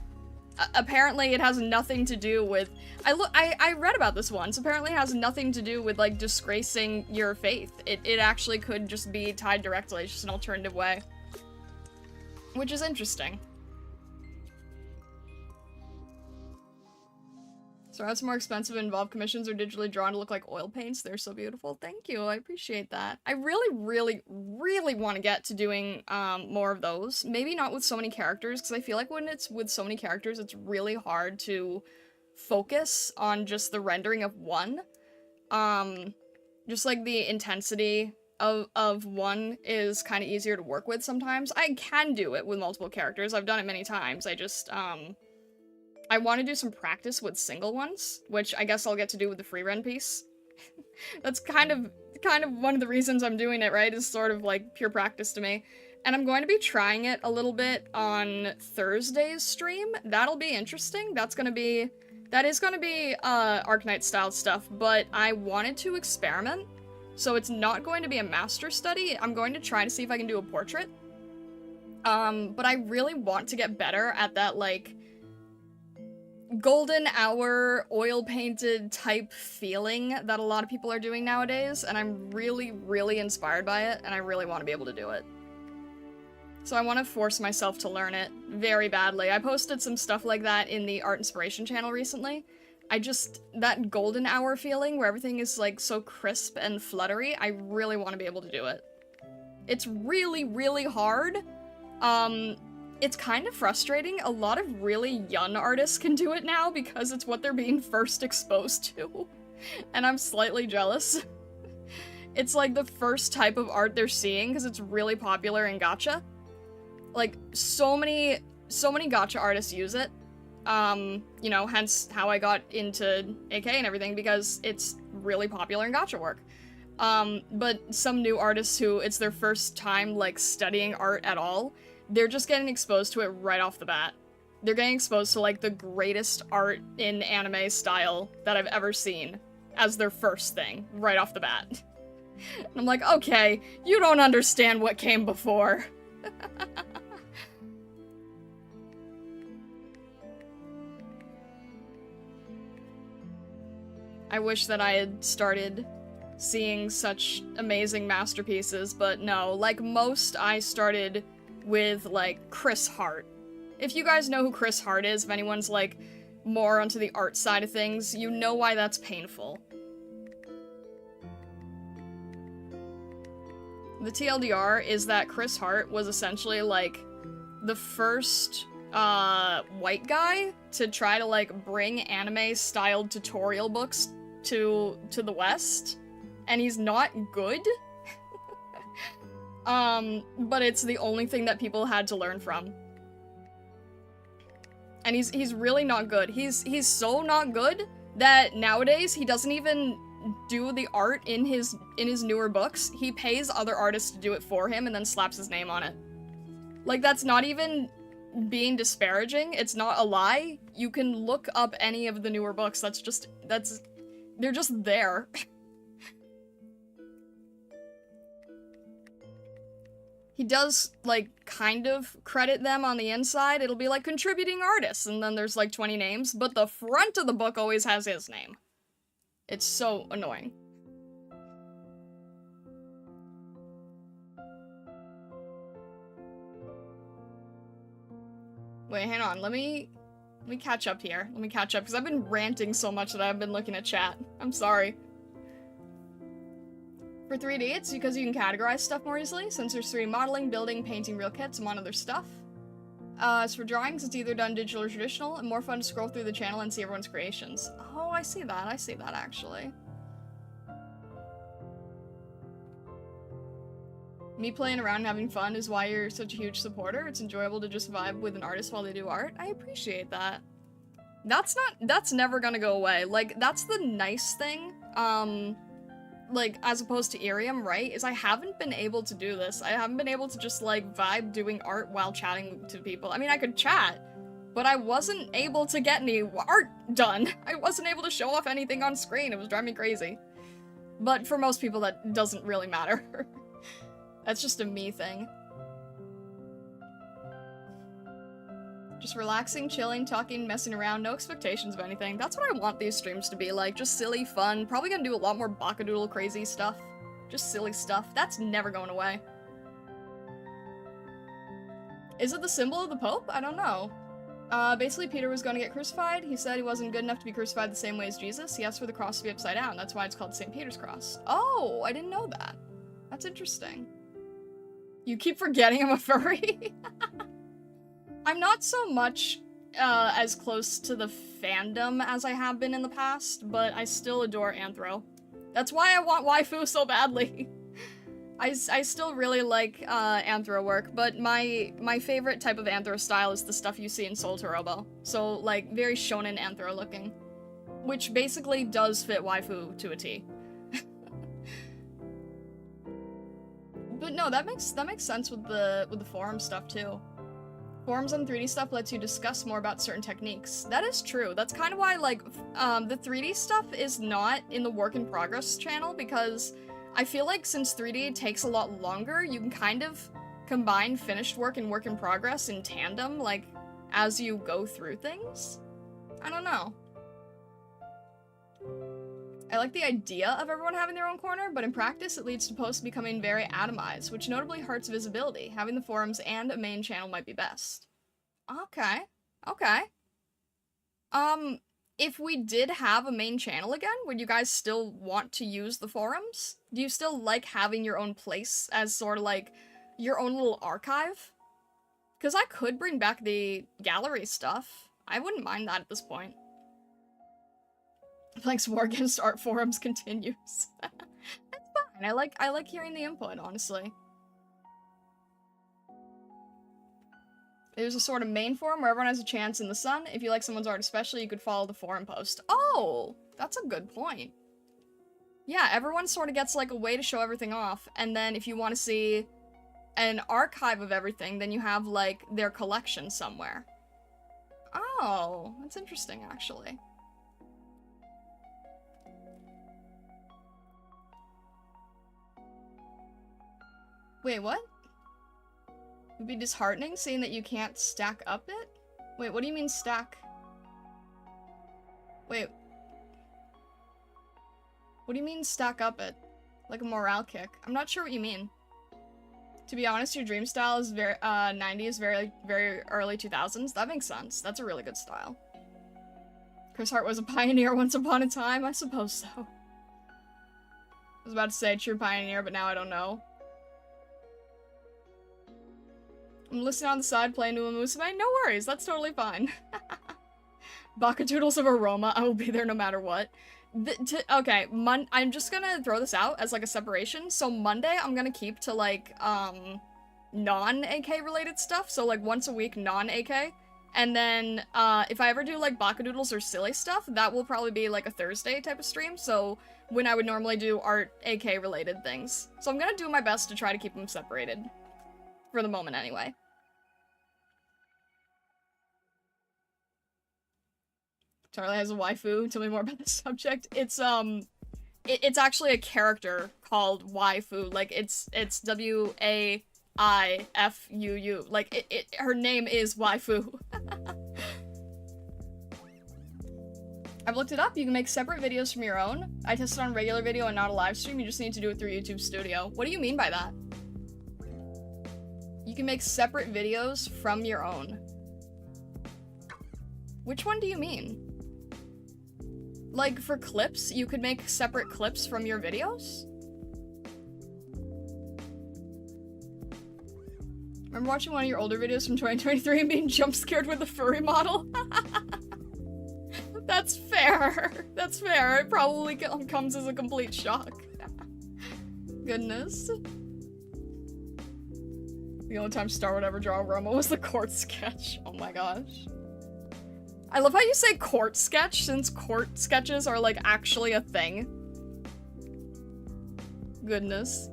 Apparently it has nothing to do with— I read about this once. Apparently it has nothing to do with, like, disgracing your faith. It actually could just be tied directly. It's just an alternative way. Which is interesting. So that's more expensive and involve commissions or digitally drawn to look like oil paints. They're so beautiful. Thank you. I appreciate that. I really, really, really want to get to doing more of those. Maybe not with so many characters, because I feel like when it's with so many characters, it's really hard to focus on just the rendering of one. Just like the intensity of one is kind of easier to work with sometimes. I can do it with multiple characters. I've done it many times. I just, I want to do some practice with single ones, which I guess I'll get to do with the free run piece. That's kind of one of the reasons I'm doing it, right? Is sort of like pure practice to me. And I'm going to be trying it a little bit on Thursday's stream. That'll be interesting. That is gonna be Arknight style stuff, but I wanted to experiment. So it's not going to be a master study. I'm going to try to see if I can do a portrait. But I really want to get better at that, like, golden hour oil painted type feeling that a lot of people are doing nowadays, and I'm really, really inspired by it, and I really want to be able to do it. So I want to force myself to learn it very badly. I posted some stuff like that in the Art Inspiration channel recently. That golden hour feeling where everything is like so crisp and fluttery, I really want to be able to do it. It's really, really hard. It's kind of frustrating. A lot of really young artists can do it now because it's what they're being first exposed to. And I'm slightly jealous. It's like the first type of art they're seeing because it's really popular in gacha. Like, so many gacha artists use it. You know, hence how I got into AK and everything, because it's really popular in gacha work. But some new artists who it's their first time, like, studying art at all, they're just getting exposed to it right off the bat. They're getting exposed to, like, the greatest art in anime style that I've ever seen as their first thing, right off the bat. And I'm like, okay, you don't understand what came before. I wish that I had started seeing such amazing masterpieces, but no, like most, I started with, like, Chris Hart. If you guys know who Chris Hart is, if anyone's, like, more onto the art side of things, you know why that's painful. The TLDR is that Chris Hart was essentially, like, the first, white guy to try to, like, bring anime-styled tutorial books to the West, and he's not good. But it's the only thing that people had to learn from. And he's really not good. He's so not good that nowadays he doesn't even do the art in his newer books. He pays other artists to do it for him and then slaps his name on it. Like, that's not even being disparaging. It's not a lie. You can look up any of the newer books. They're just there. he does, like, kind of credit them on the inside. It'll be like contributing artists, and then there's like 20 names, but the front of the book always has his name. It's so annoying. Wait, hang on, let me catch up here. Let me catch up, because I've been ranting so much that I've been looking at chat. I'm sorry. For 3D, it's because you can categorize stuff more easily, since there's 3D modeling, building, painting real kits, among other stuff. As for drawings, it's either done digital or traditional, and more fun to scroll through the channel and see everyone's creations. Oh, I see that, actually. Me playing around and having fun is why you're such a huge supporter. It's enjoyable to just vibe with an artist while they do art. I appreciate that. That's never gonna go away. Like, that's the nice thing, like, as opposed to Irium, right, is I haven't been able to do this. I haven't been able to just, like, vibe doing art while chatting to people. I mean, I could chat, but I wasn't able to get any art done. I wasn't able to show off anything on screen. It was driving me crazy. But for most people, that doesn't really matter. That's just a me thing. Just relaxing, chilling, talking, messing around, no expectations of anything. That's what I want these streams to be like. Just silly, fun. Probably gonna do a lot more Bakadoodle crazy stuff. Just silly stuff. That's never going away. Is it the symbol of the Pope? I don't know. Basically, Peter was gonna get crucified. He said he wasn't good enough to be crucified the same way as Jesus. He asked for the cross to be upside down. That's why it's called St. Peter's Cross. Oh, I didn't know that. That's interesting. You keep forgetting I'm a furry? I'm not so much as close to the fandom as I have been in the past, but I still adore Anthro. That's why I want waifu so badly. I still really like Anthro work, but my favorite type of Anthro style is the stuff you see in Soul Torobo. So, like, very shonen Anthro looking. Which basically does fit waifu to a T. But no, that makes sense with the forum stuff too. Forums on 3D stuff lets you discuss more about certain techniques. That is true. That's kind of why, like, the 3D stuff is not in the work in progress channel, because I feel like since 3D takes a lot longer, you can kind of combine finished work and work in progress in tandem, like, as you go through things. I don't know. I like the idea of everyone having their own corner, but in practice it leads to posts becoming very atomized, which notably hurts visibility. Having the forums and a main channel might be best. Okay. Okay. If we did have a main channel again, would you guys still want to use the forums? Do you still like having your own place as sort of like your own little archive? Because I could bring back the gallery stuff. I wouldn't mind that at this point. Thanks, War Against Art forums continues. That's fine. I like hearing the input, honestly. There's a sort of main forum where everyone has a chance in the sun. If you like someone's art especially, you could follow the forum post. Oh, that's a good point. Yeah, everyone sort of gets like a way to show everything off, and then if you want to see an archive of everything, then you have like their collection somewhere. Oh, that's interesting, actually. Wait, what? It'd be disheartening seeing that you can't stack up it? Wait, what do you mean stack? Wait. What do you mean stack up it? Like a morale kick? I'm not sure what you mean. To be honest, your dream style is very, 90s, very early 2000s. That makes sense. That's a really good style. Chris Hart was a pioneer once upon a time? I suppose so. I was about to say true pioneer, but now I don't know. I'm listening on the side, playing to a Musume. No worries, that's totally fine. Bakadoodles of Aroma, I will be there no matter what. Okay, I'm just gonna throw this out as like a separation. So Monday, I'm gonna keep to like, non-AK related stuff. So like once a week, non-AK. And then, if I ever do like Bakadoodles or silly stuff, that will probably be like a Thursday type of stream. So when I would normally do art AK related things. So I'm gonna do my best to try to keep them separated. For the moment, anyway. Charlie has a waifu. Tell me more about the subject. It's actually a character called waifu. Like it's W-A W-I-F-U-U. Like, her name is waifu. I've looked it up. You can make separate videos from your own. I tested on regular video and not a live stream. You just need to do it through YouTube Studio. What do you mean by that? You can make separate videos from your own. Which one do you mean? Like, for clips, you could make separate clips from your videos? Remember watching one of your older videos from 2023 and being jump scared with a furry model? That's fair. That's fair. It probably comes as a complete shock. Goodness. The only time Star would ever draw Roma was the court sketch. Oh my gosh. I love how you say court sketch, since court sketches are, like, actually a thing. Goodness.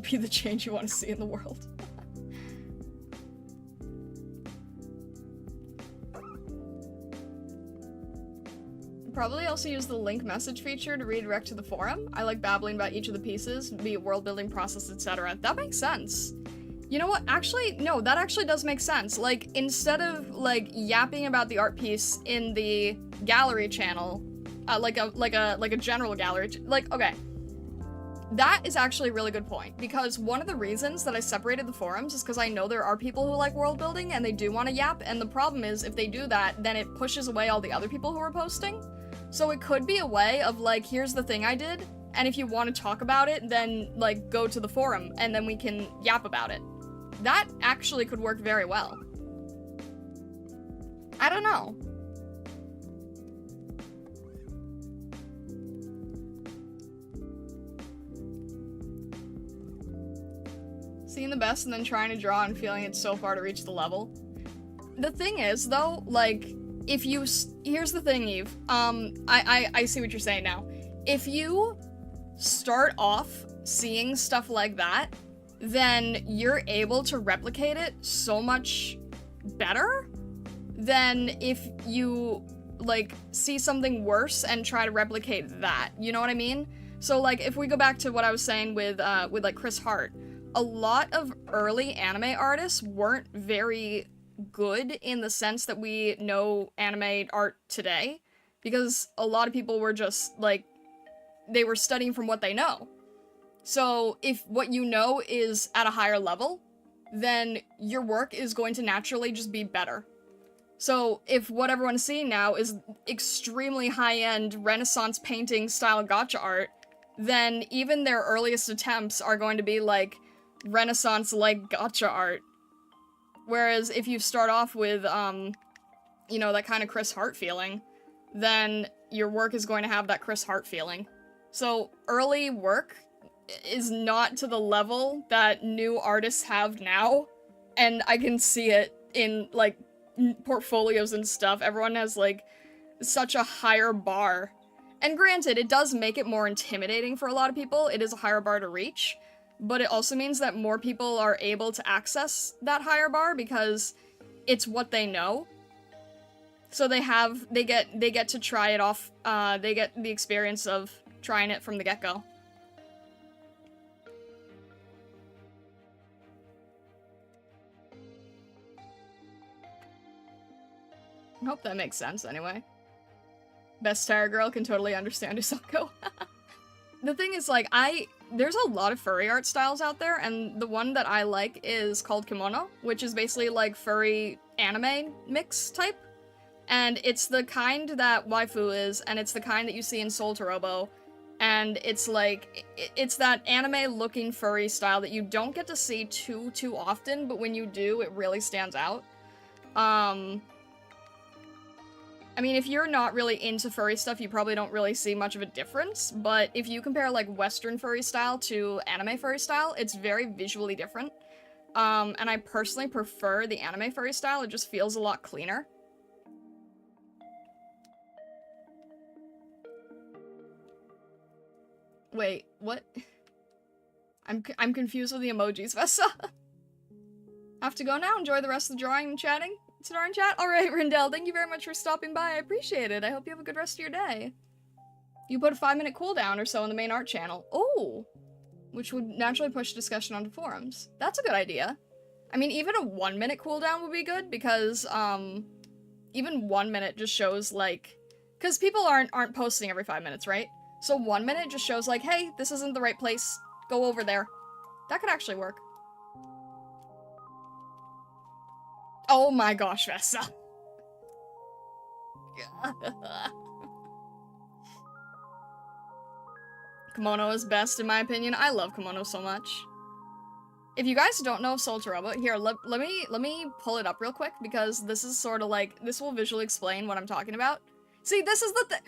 Be the change you want to see in the world. Probably also use the link message feature to redirect to the forum. I like babbling about each of the pieces, be it world building process, etc. That makes sense. You know what? Actually, no, that actually does make sense. Like, instead of, like, yapping about the art piece in the gallery channel, like a general gallery, like, okay. That is actually a really good point, because one of the reasons that I separated the forums is because I know there are people who like world building and they do want to yap, and the problem is if they do that, then it pushes away all the other people who are posting. So it could be a way of, like, here's the thing I did, and if you want to talk about it, then, like, go to the forum, and then we can yap about it. That actually could work very well. I don't know. Seeing the best and then trying to draw and feeling it's so far to reach the level. The thing is, though, like, if you... Here's the thing, Eve. I see what you're saying now. If you start off seeing stuff like that, then you're able to replicate it so much better than if you, like, see something worse and try to replicate that. You know what I mean? So, like, if we go back to what I was saying with like, Chris Hart, a lot of early anime artists weren't very good in the sense that we know anime art today, because a lot of people were just, like, they were studying from what they know. So if what you know is at a higher level, then your work is going to naturally just be better. So if what everyone's seeing now is extremely high-end Renaissance painting style gacha art, then even their earliest attempts are going to be, like, Renaissance-like gacha art. Whereas if you start off with, you know, that kind of Chris Hart feeling, then your work is going to have that Chris Hart feeling. So early work is not to the level that new artists have now, and I can see it in, like, portfolios and stuff. Everyone has, like, such a higher bar. And granted, it does make it more intimidating for a lot of people. It is a higher bar to reach. But it also means that more people are able to access that higher bar because it's what they know. So they get to try it off, they get the experience of trying it from the get-go. I hope that makes sense anyway. Best Tire Girl can totally understand Usako. The thing is, like, there's a lot of furry art styles out there, and the one that I like is called Kimono, which is basically, like, furry anime mix type. And it's the kind that waifu is, and it's the kind that you see in Soul Torobo. And it's, like, it's that anime-looking furry style that you don't get to see too often, but when you do, it really stands out. I mean, if you're not really into furry stuff, you probably don't really see much of a difference, but if you compare, like, Western furry style to anime furry style, it's very visually different. And I personally prefer the anime furry style. It just feels a lot cleaner. Wait, what? I'm confused with the emojis, Vessa. Have to go now. Enjoy the rest of the drawing and chatting. Star in chat? Alright, Rindell, thank you very much for stopping by. I appreciate it. I hope you have a good rest of your day. You put a 5-minute cooldown or so on the main art channel. Oh! which would naturally push discussion onto forums. That's a good idea. I mean, even a 1 minute cooldown would be good, because, even 1 minute just shows, like, because people aren't posting every 5 minutes, right? So 1 minute just shows, like, hey, this isn't the right place, go over there. That could actually work. Oh my gosh, Vessa. Kimono is best, in my opinion. I love Kimono so much. If you guys don't know Soul to Robo, here, let me pull it up real quick, because this is sort of like, this will visually explain what I'm talking about. See, this is the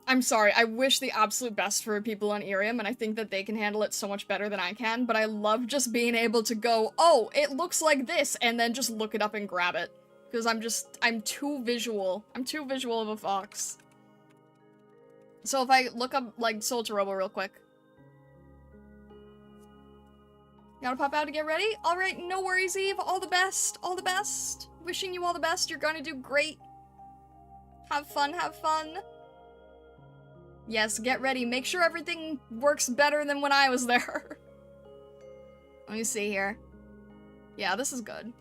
I'm sorry, I wish the absolute best for people on Irium, and I think that they can handle it so much better than I can, but I love just being able to go, oh, it looks like this, and then just look it up and grab it. Because I'm too visual. I'm too visual of a fox. So if I look up, like, Soul to Robo real quick. Gotta pop out to get ready? Alright, no worries, Eve. All the best. All the best. Wishing you all the best. You're gonna do great. Have fun, have fun. Yes, get ready. Make sure everything works better than when I was there. Let me see here. Yeah, this is good.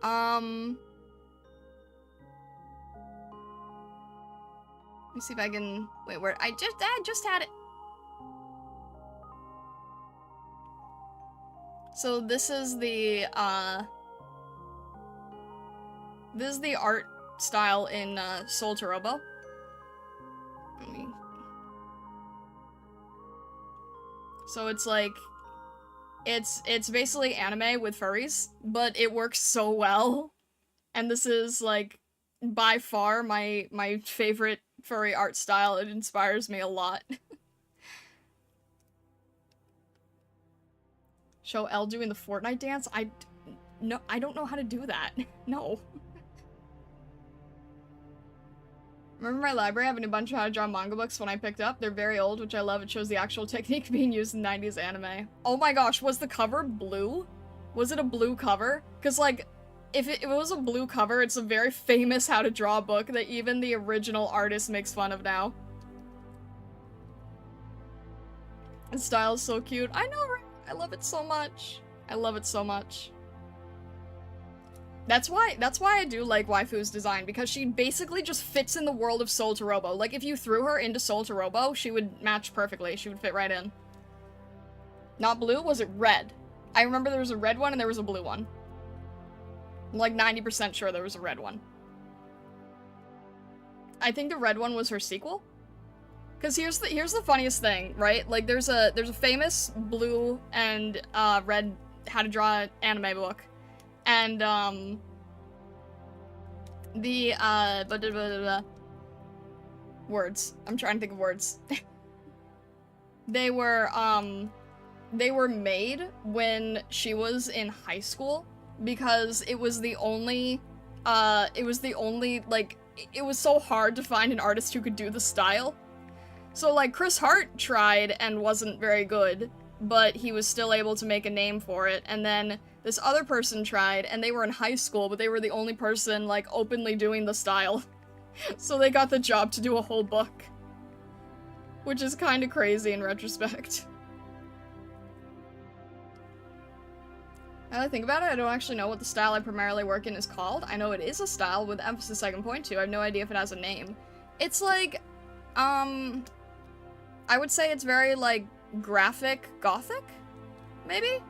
Let me see if I can... Wait, where... I just had it. So this is the art style in, Soul to Robo. So it's like, it's basically anime with furries, but it works so well. And this is, like, by far my favorite furry art style. It inspires me a lot. Show Elle doing the Fortnite dance? No, I don't know how to do that. No. Remember my library having a bunch of how to draw manga books when I picked up? They're very old, which I love. It shows the actual technique being used in 90s anime. Oh my gosh, was the cover blue? Was it a blue cover? Because, like, if it was a blue cover, it's a very famous how to draw book that even the original artist makes fun of now. The style is so cute. I know, right? I love it so much. I love it so much. That's why I do like Waifu's design, because she basically just fits in the world of Soul to Robo. Like, if you threw her into Soul to Robo, she would match perfectly. She would fit right in. Not blue? Was it red? I remember there was a red one and there was a blue one. I'm like 90% sure there was a red one. I think the red one was her sequel. Because here's the funniest thing, right? Like, there's a famous blue and red how to draw anime book. And, words. I'm trying to think of words. They were made when she was in high school, because it was the only, like, it was so hard to find an artist who could do the style. So, like, Chris Hart tried and wasn't very good, but he was still able to make a name for it, and then this other person tried, and they were in high school, but they were the only person, like, openly doing the style. So they got the job to do a whole book. Which is kinda crazy in retrospect. Now that I think about it, I don't actually know what the style I primarily work in is called. I know it is a style with emphasis I can point to. I have no idea if it has a name. It's like, I would say it's very, like, graphic gothic? Maybe?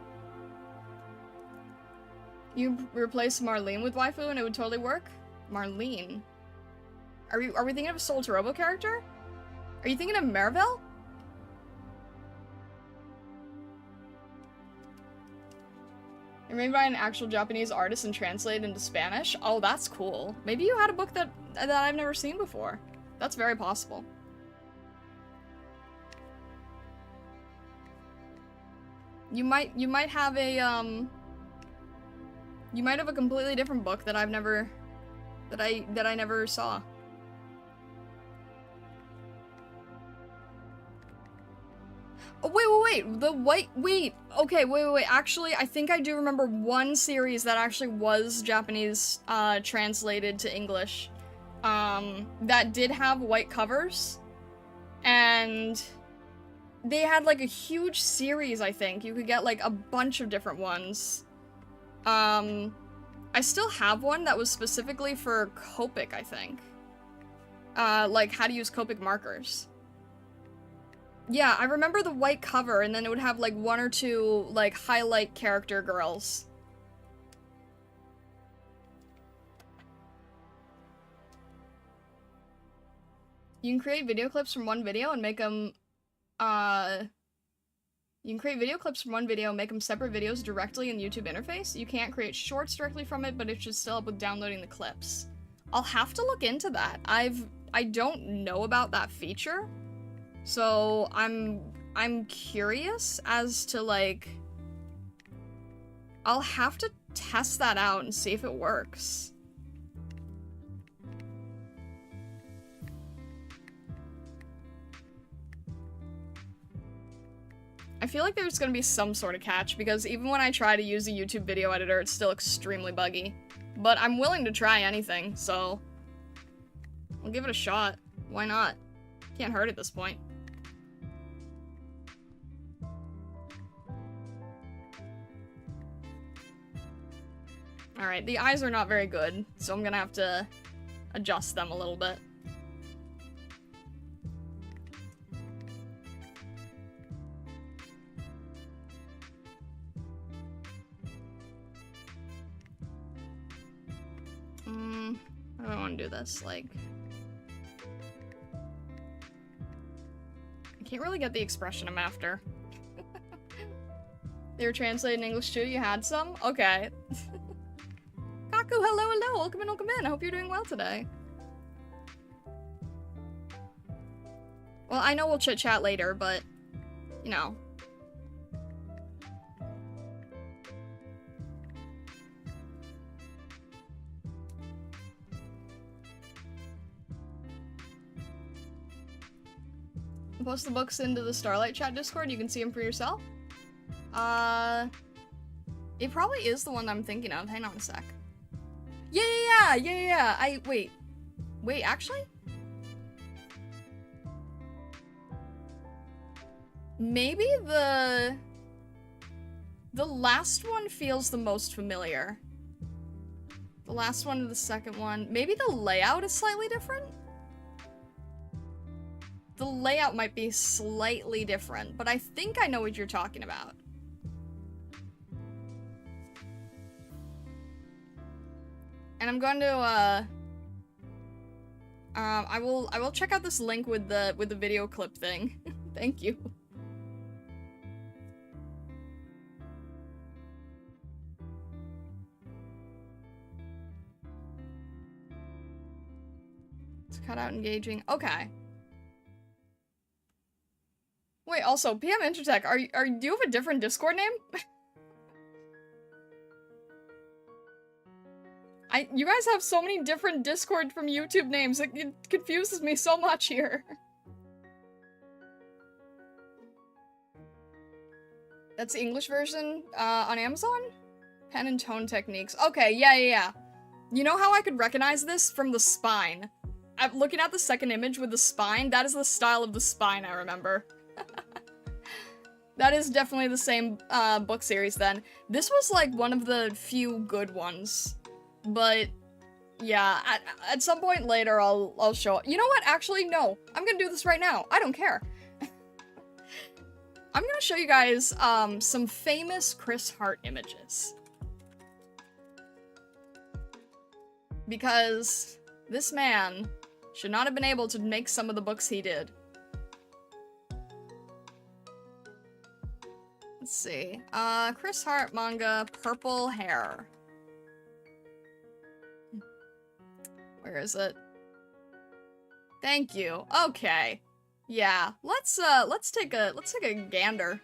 You replace Marlene with Waifu and it would totally work? Marlene? Are we thinking of a Soul to Robo character? Are you thinking of Marvel? You're made by an actual Japanese artist and translated into Spanish? Oh, that's cool. Maybe you had a book that I've never seen before. That's very possible. You might have a, you might have a completely different book that I've never, that I never saw. Oh, wait, okay, wait, actually, I think I do remember one series that actually was Japanese, translated to English, that did have white covers, and they had like a huge series, I think. You could get like a bunch of different ones. I still have one that was specifically for Copic, I think. Like how to use Copic markers. Yeah, I remember the white cover, and then it would have like one or two like highlight character girls. You can create video clips from one video and make them, you can create video clips from one video and make them separate videos directly in the YouTube interface. You can't create shorts directly from it, but it should still help with downloading the clips. I'll have to look into that. I don't know about that feature, so I'm curious as to, like, I'll have to test that out and see if it works. I feel like there's gonna be some sort of catch, because even when I try to use a YouTube video editor, it's still extremely buggy. But I'm willing to try anything, so I'll give it a shot. Why not? Can't hurt at this point. Alright, the eyes are not very good, so I'm gonna have to adjust them a little bit. How do I want to do this? Like, I can't really get the expression I'm after. They were translated in English too? You had some? Okay. Kaku, hello, hello! Welcome in, welcome in! I hope you're doing well today. Well, I know we'll chit-chat later, but, you know. Post the books into the Starlight Chat Discord, you can see them for yourself. It probably is the one I'm thinking of. Hang on a sec. Yeah. Wait, actually? Maybe the last one feels the most familiar. The last one to the second one. Maybe the layout is slightly different? The layout might be slightly different, but I think I know what you're talking about. And I'm going to, I will check out this link with the video clip thing. Thank you. It's cut out engaging. Okay. Wait, also, PM Intertech, do you have a different Discord name? You guys have so many different Discord from YouTube names, it confuses me so much here. That's the English version, on Amazon? Pen and tone techniques. Okay, yeah. You know how I could recognize this? From the spine. I'm looking at the second image with the spine, that is the style of the spine I remember. That is definitely the same, book series then. This was, like, one of the few good ones. But, yeah, at some point later, I'll show it. You know what? Actually, no. I'm gonna do this right now. I don't care. I'm gonna show you guys, some famous Chris Hart images. Because this man should not have been able to make some of the books he did. Let's see. Chris Hart manga, purple hair. Where is it? Thank you. Okay. Yeah. Let's take a gander.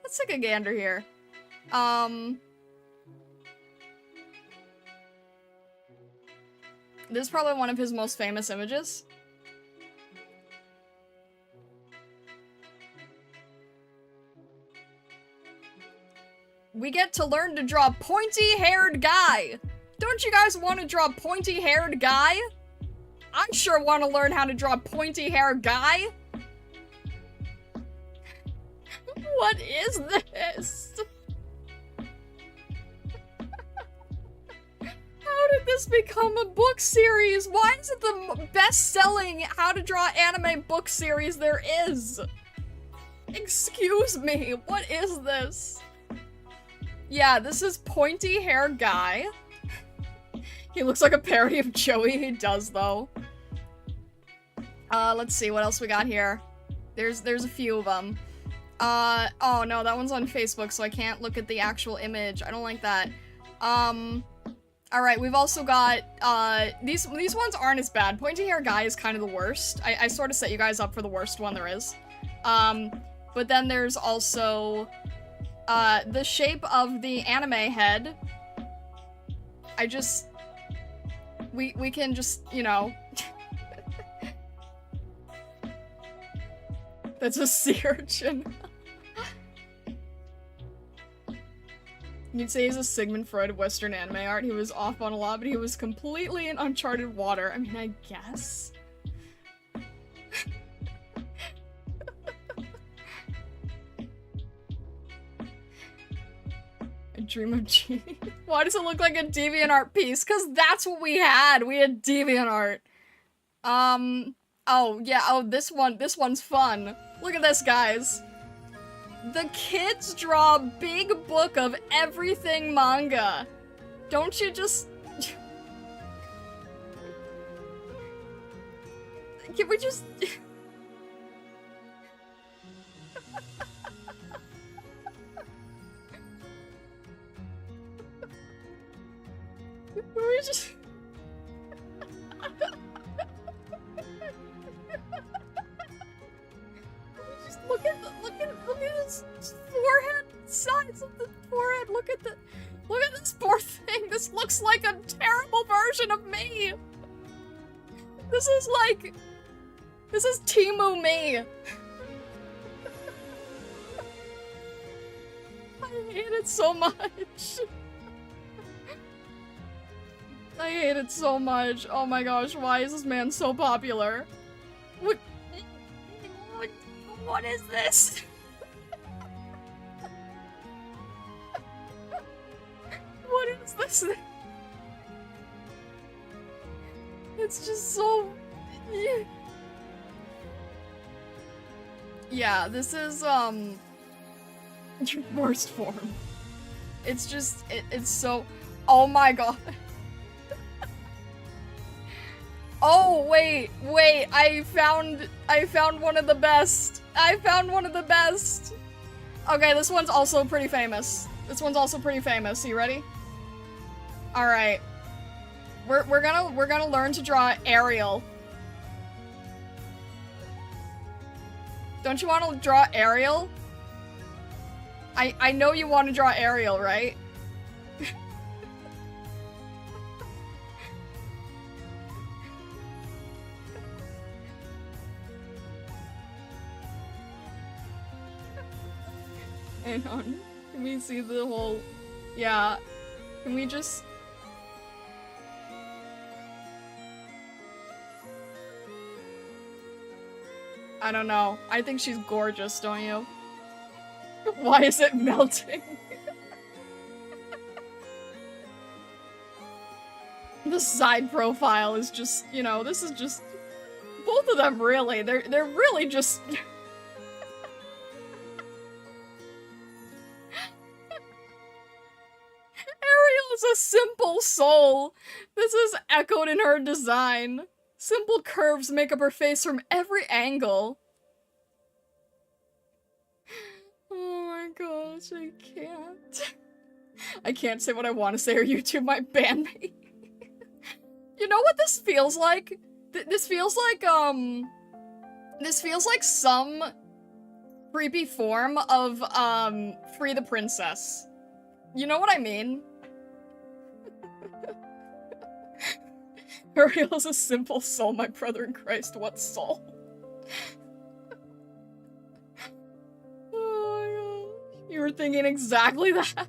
Let's take a gander here. This is probably one of his most famous images. We get to learn to draw pointy-haired guy. Don't you guys want to draw a pointy-haired guy? I sure want to learn how to draw a pointy-haired guy. What is this? How did this become a book series? Why is it the best-selling how to draw anime book series there is? Excuse me, what is this? Yeah, this is pointy hair guy. He looks like a parody of Joey, he does though. Let's see what else we got here. There's a few of them. Oh no, that one's on Facebook, so I can't look at the actual image. I don't like that. Alright, we've also got, these ones aren't as bad. Pointy hair guy is kind of the worst. I sort of set you guys up for the worst one there is. But then there's also, the shape of the anime head. We can just, you know. That's a sea urchin. You'd say he's a Sigmund Freud of Western anime art. He was off on a lot, but he was completely in uncharted water. I mean, I guess. A dream of G. Why does it look like a DeviantArt piece? Because that's what we had. We had DeviantArt. Oh, yeah. Oh, this one's fun. Look at this, guys. The kids draw a big book of everything manga. Don't you just... Can we just... Can we just... Look at his forehead, size of the forehead. Look at this poor thing. This looks like a terrible version of me. This is Timu me. I hate it so much. I hate it so much. Oh my gosh, why is this man so popular? What is this? What is this? It's just so... Yeah, this is, your worst form. It's just, it's so... Oh my god. Oh, wait, I found one of the best. I found one of the best. Okay, this one's also pretty famous. You ready? All right. We're gonna learn to draw Ariel. Don't you want to draw Ariel? I know you want to draw Ariel, right? Hang on. Can we see the whole... Yeah. Can we just... I don't know. I think she's gorgeous, don't you? Why is it melting? The side profile is just, you know, this is just... Both of them, really. They're really just... Ariel is a simple soul. This is echoed in her design. Simple curves make up her face from every angle. Oh my gosh, I can't. I can't say what I want to say or YouTube might ban me. You know what this feels like? This feels like some creepy form of, Free the Princess. You know what I mean? Ariel's a simple soul, my brother in Christ, what soul? Oh my gosh. You were thinking exactly that.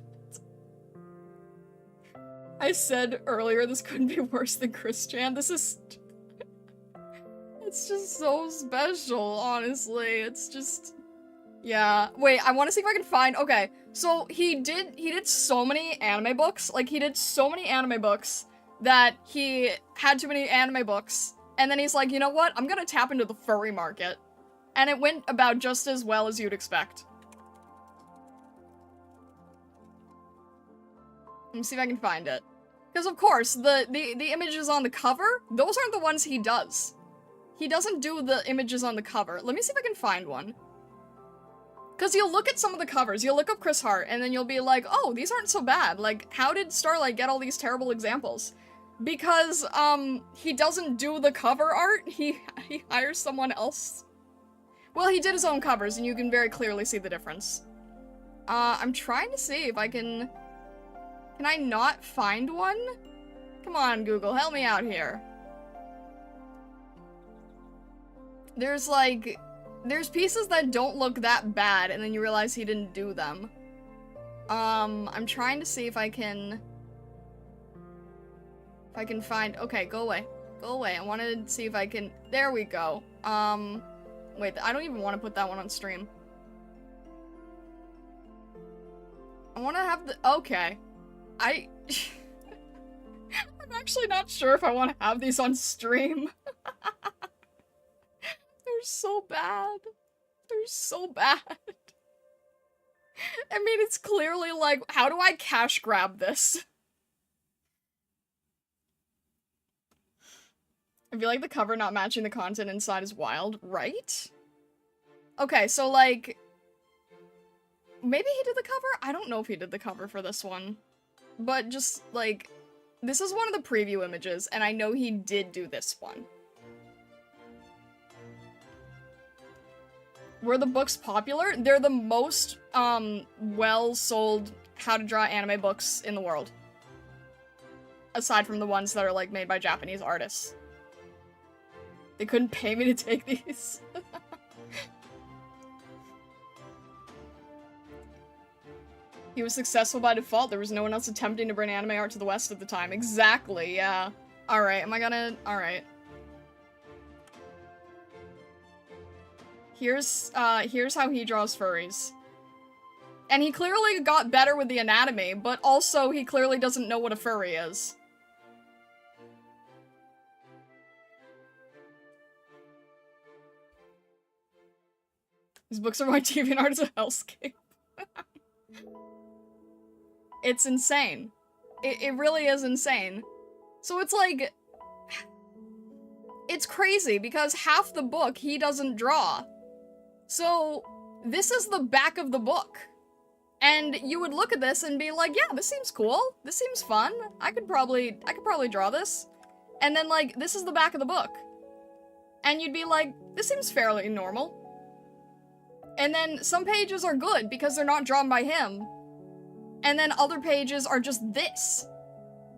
I said earlier this couldn't be worse than Christian. This is... It's just so special, honestly. It's just... Yeah. Wait, I want to see if I can find... Okay, so he did so many anime books. Like, he did so many anime books that he had too many anime books. And then he's like, you know what? I'm gonna tap into the furry market. And it went about just as well as you'd expect. Let me see if I can find it. Because, of course, the images on the cover, those aren't the ones he does. He doesn't do the images on the cover. Let me see if I can find one. Because you'll look at some of the covers, you'll look up Chris Hart, and then you'll be like, oh, these aren't so bad. Like, how did Starlight get all these terrible examples? Because, he doesn't do the cover art, he hires someone else. Well, he did his own covers, and you can very clearly see the difference. I'm trying to see if I can... Can I not find one? Come on, Google, help me out here. There's, like... There's pieces that don't look that bad, and then you realize he didn't do them. I'm trying to see if I can... If I can find... Okay, go away. Go away. I want to see if I can... There we go. Wait, I don't even want to put that one on stream. I want to have the... Okay. I'm actually not sure if I want to have these on stream. They're so bad. They're so bad. I mean, it's clearly like, how do I cash grab this? I feel like the cover not matching the content inside is wild, right? Okay, so like... Maybe he did the cover? I don't know if he did the cover for this one. But just, like... This is one of the preview images, and I know he did do this one. Were the books popular? They're the most, well-sold how-to-draw anime books in the world. Aside from the ones that are, like, made by Japanese artists. They couldn't pay me to take these. He was successful by default. There was no one else attempting to bring anime art to the West at the time. Exactly, yeah. Alright, am I gonna... Alright. Here's how he draws furries. And he clearly got better with the anatomy, but also he clearly doesn't know what a furry is. These books are my DeviantArt as a hellscape. It's insane. It really is insane. So it's like... It's crazy, because half the book he doesn't draw. So, this is the back of the book. And you would look at this and be like, yeah, this seems cool. This seems fun. I could probably draw this. And then, like, this is the back of the book. And you'd be like, this seems fairly normal. And then some pages are good because they're not drawn by him. And then other pages are just this.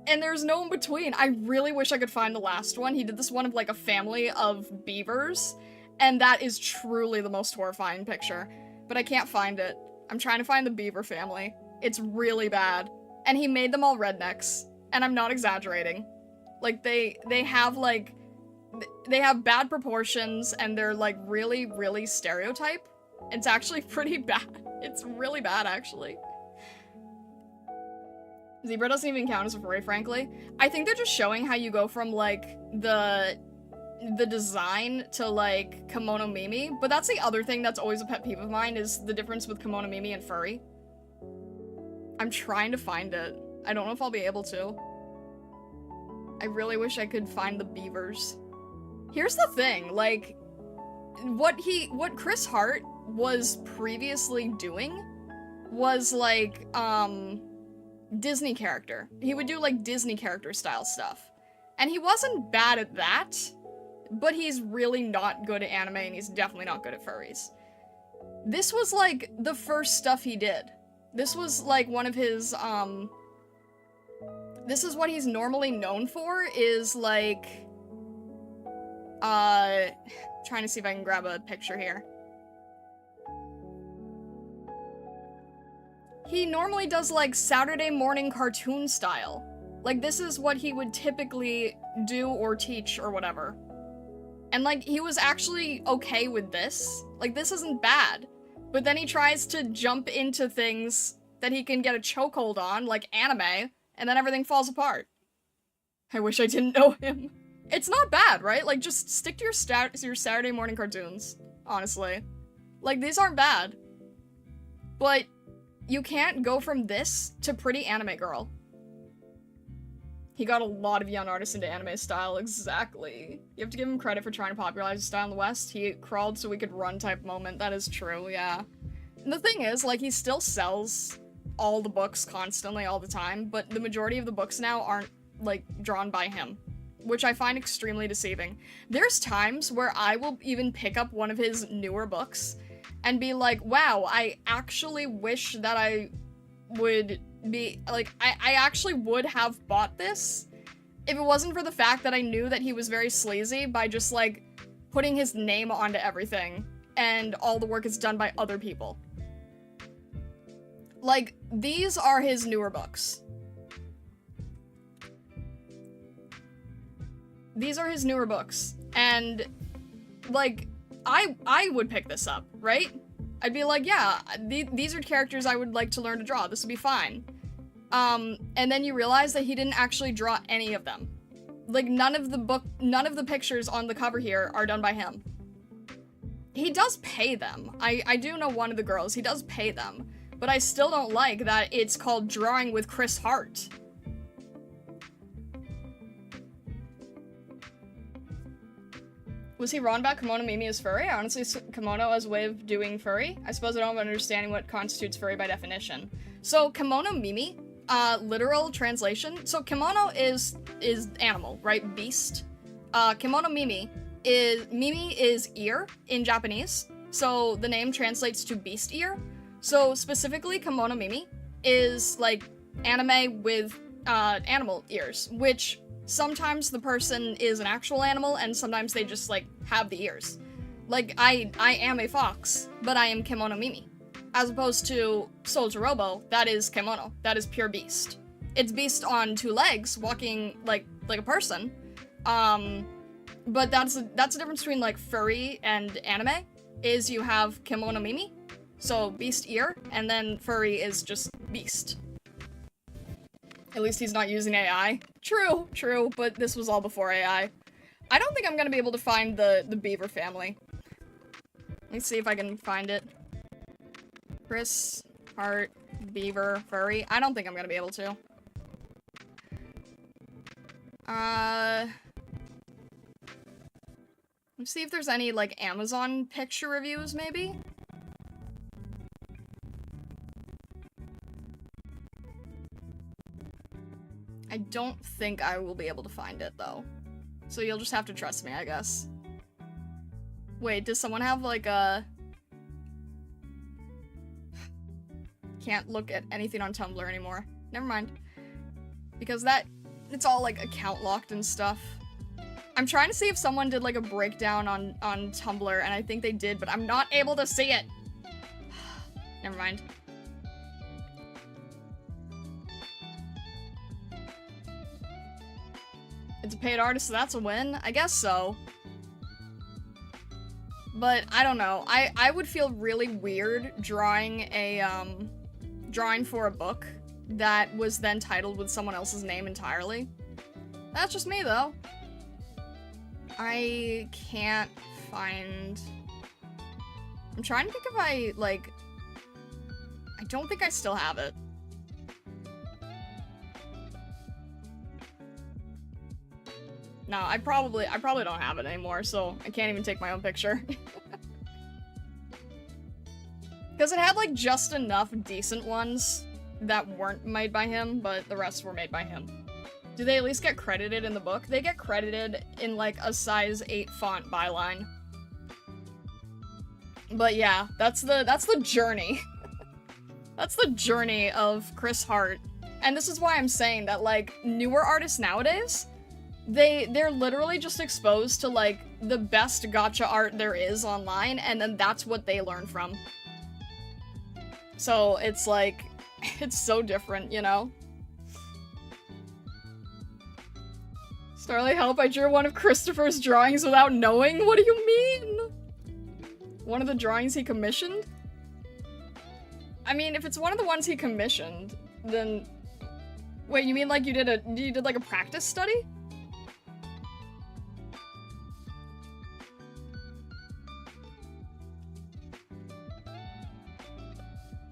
And there's no in between. I really wish I could find the last one. He did this one of, like, a family of beavers. And that is truly the most horrifying picture. But I can't find it. I'm trying to find the beaver family. It's really bad. And he made them all rednecks. And I'm not exaggerating. Like, they have, like... They have bad proportions, and they're, like, really, really stereotype. It's actually pretty bad. It's really bad, actually. Zebra doesn't even count as a furry, frankly. I think they're just showing how you go from, like, the design to, like, Kimono Mimi. But that's the other thing that's always a pet peeve of mine, is the difference with Kimono Mimi and furry. I'm trying to find it. I don't know if I'll be able to. I really wish I could find the beavers. Here's the thing, like, what Chris Hart was previously doing was, like, Disney character. He would do, like, Disney character style stuff. And he wasn't bad at that, but he's really not good at anime, and he's definitely not good at furries. This was, like, the first stuff he did. This was, like, one of his, this is what he's normally known for, is, like, trying to see if I can grab a picture here. He normally does, like, Saturday morning cartoon style. Like, this is what he would typically do or teach or whatever. And, like, he was actually okay with this. Like, this isn't bad. but then he tries to jump into things that he can get a chokehold on, like anime, and then everything falls apart. I wish I didn't know him. It's not bad, right? Like, just stick to your Saturday morning cartoons, honestly. Like, these aren't bad. But you can't go from this to pretty anime girl. He got a lot of young artists into anime style, exactly. You have to give him credit for trying to popularize the style in the West. He crawled so we could run type moment. That is true, yeah. And the thing is, like, he still sells all the books constantly all the time, but the majority of the books now aren't, like, drawn by him, which I find extremely deceiving. There's times where I will even pick up one of his newer books and be like, wow, I actually wish that I would be, like, I actually would have bought this if it wasn't for the fact that I knew that he was very sleazy by just, like, putting his name onto everything, and all the work is done by other people. Like, these are his newer books. These are his newer books, and, like, I would pick this up, right? I'd be like, yeah, these are characters I would like to learn to draw. This would be fine. And then you realize that he didn't actually draw any of them. Like, none of the pictures on the cover here are done by him. He does pay them. I do know one of the girls. He does pay them. But I still don't like that it's called Drawing with Chris Hart. Was he wrong about Kimono Mimi as furry? I honestly see kimono as a way of doing furry. I suppose I don't have understanding what constitutes furry by definition. So Kimono Mimi, literal translation. So kimono is animal, right? Beast. Kimono Mimi is ear in Japanese. So the name translates to beast ear. So specifically Kimono Mimi is like anime with animal ears, which sometimes the person is an actual animal, and sometimes they just, like, have the ears. Like, I am a fox, but I am Kimono Mimi. As opposed to Soldier Robo, that is kimono. That is pure beast. It's beast on two legs, walking like a person. But that's the difference between, like, furry and anime, is you have Kimono Mimi, so beast ear, and then furry is just beast. At least he's not using AI. True, but this was all before AI. I don't think I'm gonna be able to find the beaver family. Let me see if I can find it. Chris Hart, beaver, furry. I don't think I'm gonna be able to. Let's see if there's any, like, Amazon picture reviews, maybe? I don't think I will be able to find it, though. So you'll just have to trust me, I guess. Wait, does someone have, like, a... Can't look at anything on Tumblr anymore. Never mind. Because it's all, like, account locked and stuff. I'm trying to see if someone did, like, a breakdown on Tumblr, and I think they did, but I'm not able to see it! Never mind. It's a paid artist, so that's a win? I guess so. But, I don't know. I would feel really weird drawing for a book that was then titled with someone else's name entirely. That's just me, though. I can't find... I'm trying to think if I, like... I don't think I still have it. No, I probably don't have it anymore, so I can't even take my own picture. Because it had, like, just enough decent ones that weren't made by him, but the rest were made by him. Do they at least get credited in the book? They get credited in, like, a size 8 font byline. But yeah, that's the journey. That's the journey of Chris Hart. And this is why I'm saying that, like, newer artists nowadays, they're literally just exposed to, like, the best gacha art there is online, and then that's what they learn from. So it's like, it's so different, you know? Starlight Help, I drew one of Christopher's drawings without knowing? What do you mean? One of the drawings he commissioned? I mean, if it's one of the ones he commissioned, then... Wait, you mean like you did like a practice study?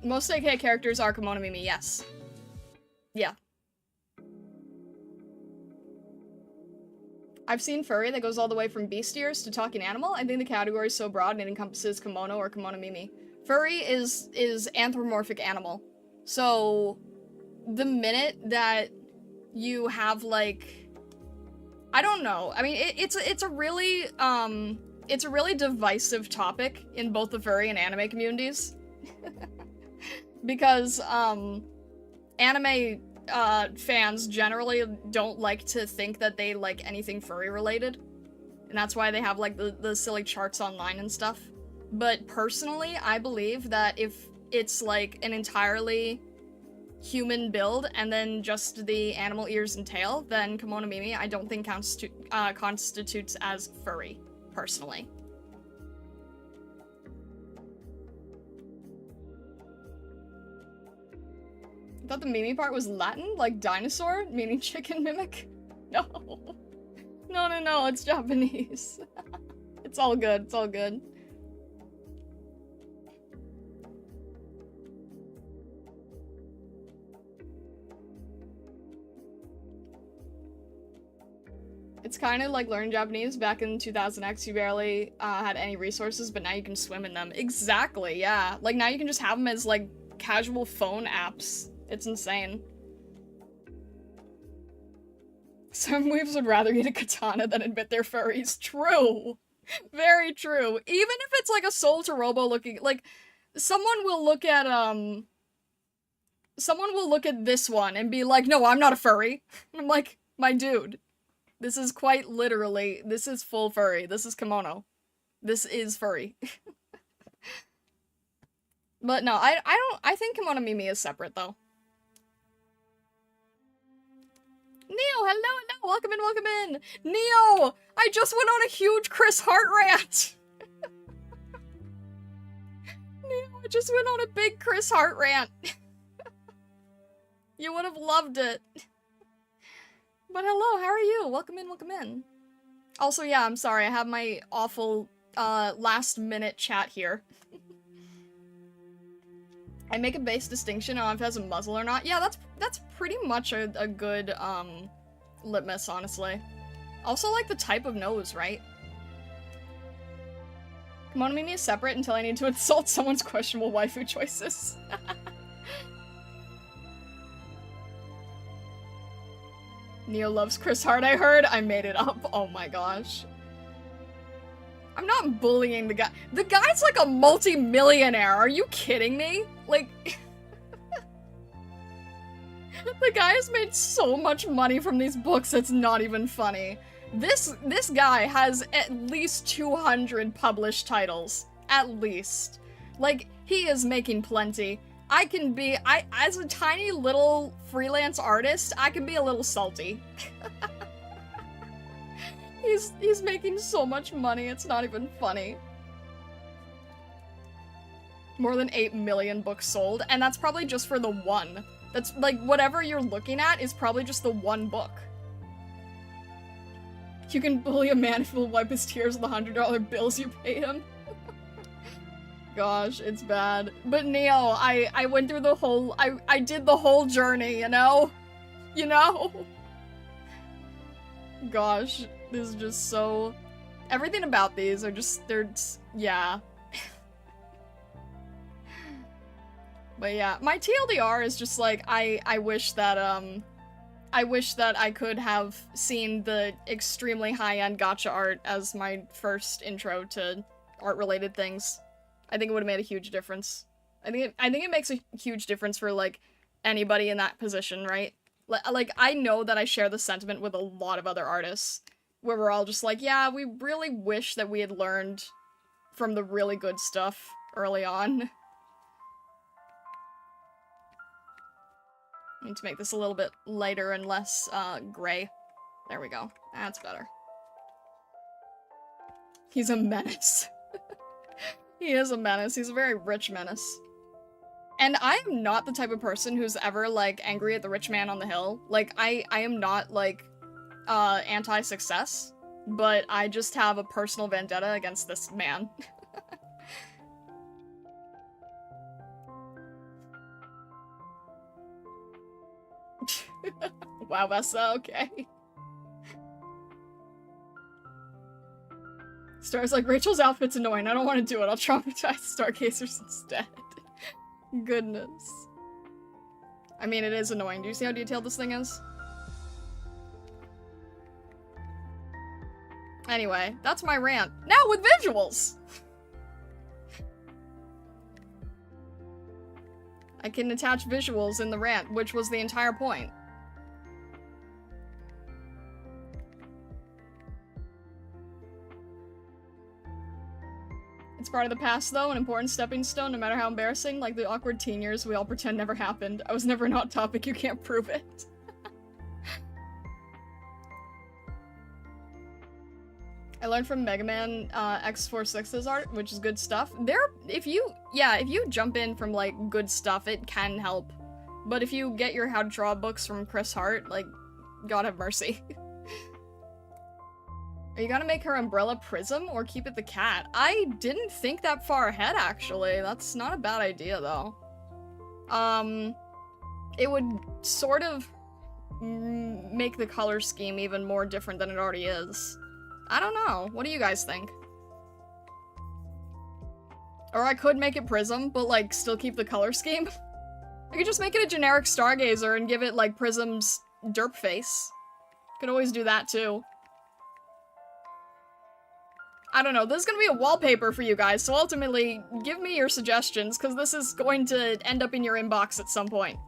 Most AK characters are Kimono Mimi, yes. Yeah. I've seen furry that goes all the way from bestiers to talking animal. I think the category is so broad and it encompasses kimono or Kimono Mimi. Furry is anthropomorphic animal. So the minute that you have like, I don't know. I mean, it's a really divisive topic in both the furry and anime communities. Because anime fans generally don't like to think that they like anything furry related. And that's why they have like the silly charts online and stuff. But personally, I believe that if it's like an entirely human build and then just the animal ears and tail, then Kimono Mimi I don't think constitutes as furry, personally. I thought the Mimi part was Latin, like dinosaur, meaning chicken mimic? No. No, it's Japanese. It's all good, it's all good. It's kind of like learning Japanese. Back in 2000X, you barely had any resources, but now you can swim in them. Exactly, yeah. Like, now you can just have them as, like, casual phone apps. It's insane. Some weebs would rather eat a katana than admit they're furries. True! Very true. Even if it's, like, a Soul to Robo looking... Like, someone will look at this one and be like, no, I'm not a furry. I'm like, my dude. This is quite literally, this is full furry. This is kimono. This is furry. But no, I think Kimono Mimi is separate though. Neo, hello, welcome in. Neo, I just went on a huge Chris Hart rant. Neo, I just went on a big Chris Hart rant. You would have loved it. But hello, how are you? Welcome in. Also, yeah, I'm sorry, I have my awful, last-minute chat here. I make a base distinction on if it has a muzzle or not. Yeah, that's pretty much a good, litmus, honestly. Also, like, the type of nose, right? Kimono Mimi is separate until I need to insult someone's questionable waifu choices. Neo loves Chris Hart, I heard. I made it up. Oh my gosh. I'm not bullying the guy. The guy's like a multi-millionaire. Are you kidding me? Like... The guy has made so much money from these books, it's not even funny. This guy has at least 200 published titles. At least. Like, he is making plenty. As a tiny little freelance artist, I can be a little salty. He's making so much money, it's not even funny. More than 8 million books sold, and that's probably just for the one. That's, like, whatever you're looking at is probably just the one book. You can bully a man who will wipe his tears with the $100 bills you paid him. Gosh, it's bad. But Neo, I went through the whole, I did the whole journey, you know? You know? Gosh, this is just so... Everything about these are just, yeah. But yeah, my TLDR is just like, I wish that I could have seen the extremely high-end gacha art as my first intro to art-related things. I think it would have made a huge difference. I think it makes a huge difference for, like, anybody in that position, right? Like, I know that I share the sentiment with a lot of other artists, where we're all just like, yeah, we really wish that we had learned from the really good stuff early on. I need to make this a little bit lighter and less, gray. There we go. That's better. He's a menace. He is a menace. He's a very rich menace. And I am not the type of person who's ever, like, angry at the rich man on the hill. Like, I am not, like, anti-success, but I just have a personal vendetta against this man. Wow, Vessa, okay. Star's like, Rachel's outfit's annoying, I don't want to do it, I'll traumatize Stargazers instead. Goodness. I mean, it is annoying. Do you see how detailed this thing is? Anyway, that's my rant. Now with visuals! I can attach visuals in the rant, which was the entire point. It's part of the past, though, an important stepping stone, no matter how embarrassing, like the awkward teen years we all pretend never happened. I was never an hot topic, you can't prove it. I learned from Mega Man X46's art, which is good stuff. If you jump in from, like, good stuff, it can help. But if you get your How to Draw books from Chris Hart, like, God have mercy. Are you gonna make her umbrella Prism or keep it the cat? I didn't think that far ahead, actually. That's not a bad idea, though. It would sort of make the color scheme even more different than it already is. I don't know. What do you guys think? Or I could make it Prism, but, like, still keep the color scheme. I could just make it a generic Stargazer and give it, like, Prism's derp face. Could always do that, too. I don't know, this is gonna be a wallpaper for you guys, so ultimately, give me your suggestions, because this is going to end up in your inbox at some point.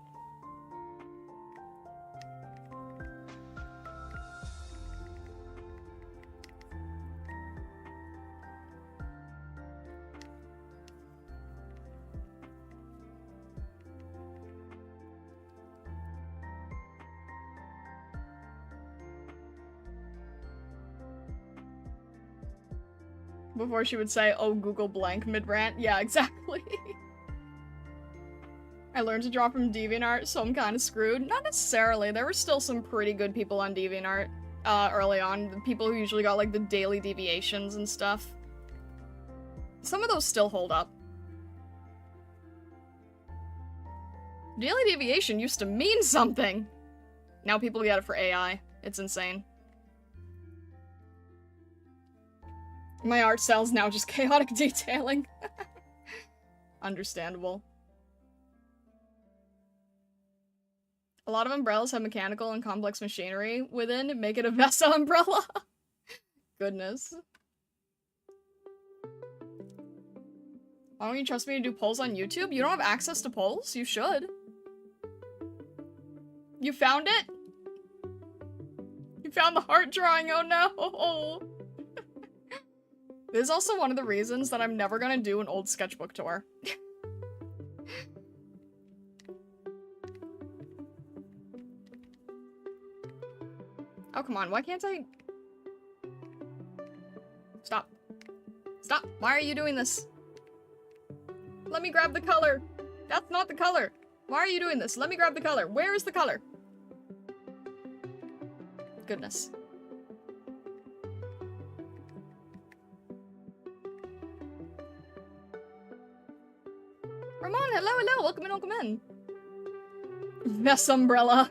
Before she would say, oh, Google blank mid-rant. Yeah, exactly. I learned to draw from DeviantArt, so I'm kind of screwed. Not necessarily. There were still some pretty good people on DeviantArt early on. The people who usually got, like, the daily deviations and stuff. Some of those still hold up. Daily deviation used to mean something! Now people get it for AI. It's insane. My art style's now just chaotic detailing. Understandable. A lot of umbrellas have mechanical and complex machinery within. Make it a Vessa umbrella. Goodness. Why don't you trust me to do polls on YouTube? You don't have access to polls? You should. You found it? You found the heart drawing, oh no! This is also one of the reasons that I'm never gonna do an old sketchbook tour. Oh, come on, why can't I? Stop. Stop! Why are you doing this? Let me grab the color! That's not the color! Why are you doing this? Let me grab the color! Where is the color? Goodness. Ramon, hello, welcome in. Mess umbrella.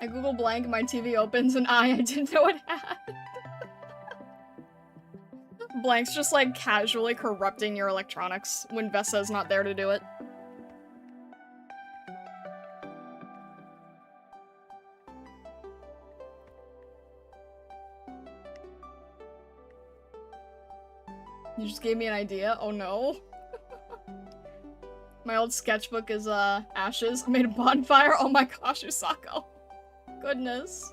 I Google blank, my TV opens, and I didn't know it had. Blank's just, like, casually corrupting your electronics when Vessa's not there to do it. You just gave me an idea? Oh no. My old sketchbook is, ashes. I made a bonfire. Oh my gosh, Usako. Goodness.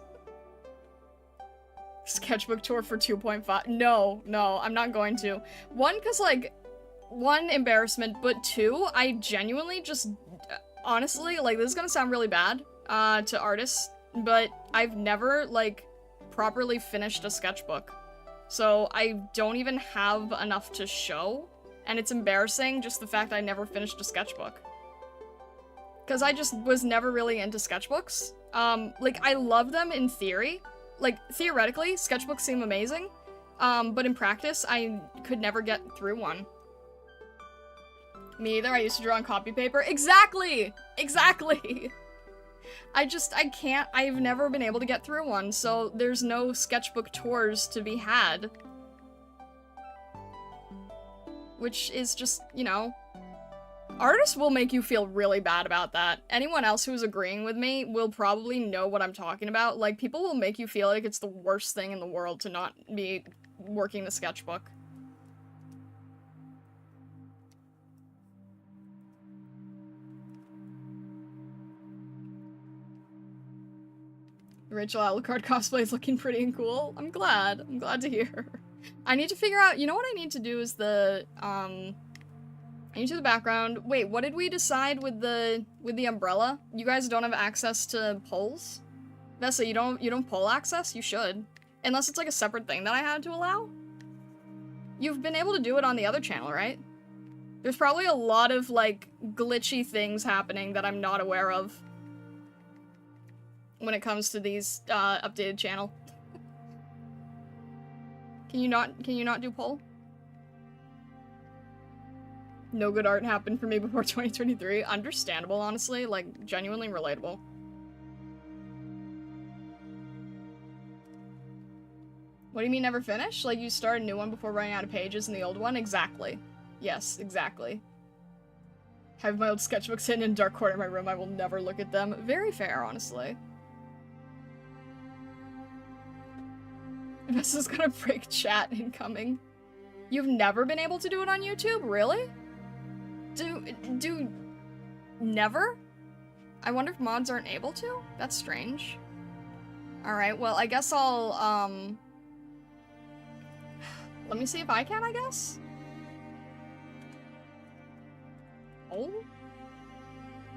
Sketchbook tour for 2.5. No, I'm not going to. One, cause, like, one, embarrassment, but two, I genuinely just, honestly, like, this is gonna sound really bad, to artists, but I've never, like, properly finished a sketchbook. So I don't even have enough to show. And it's embarrassing, just the fact I never finished a sketchbook. Because I just was never really into sketchbooks. Like, I love them in theory. Like, theoretically, sketchbooks seem amazing. But in practice, I could never get through one. Me either, I used to draw on copy paper. Exactly! Exactly! I can't, I've never been able to get through one, so there's no sketchbook tours to be had. Which is just, you know, artists will make you feel really bad about that. Anyone else who's agreeing with me will probably know what I'm talking about. Like, people will make you feel like it's the worst thing in the world to not be working the sketchbook. Rachel Alucard cosplay is looking pretty cool. I'm glad. I'm glad to hear. I need to figure out, you know what I need to do is the, I need to do the background. Wait, what did we decide with the umbrella? You guys don't have access to polls? Vessa, you don't poll access? You should. Unless it's like a separate thing that I had to allow? You've been able to do it on the other channel, right? There's probably a lot of, like, glitchy things happening that I'm not aware of when it comes to these, updated channel. Can you not do poll? No good art happened for me before 2023. Understandable, honestly. Like, genuinely relatable. What do you mean never finished? Like, you start a new one before running out of pages in the old one? Exactly. Yes, exactly. I have my old sketchbooks hidden in a dark corner of my room. I will never look at them. Very fair, honestly. This is gonna break chat incoming. You've never been able to do it on YouTube? Really? Do never? I wonder if mods aren't able to? That's strange. Alright, well, I guess I'll, let me see if I can, I guess? Oh?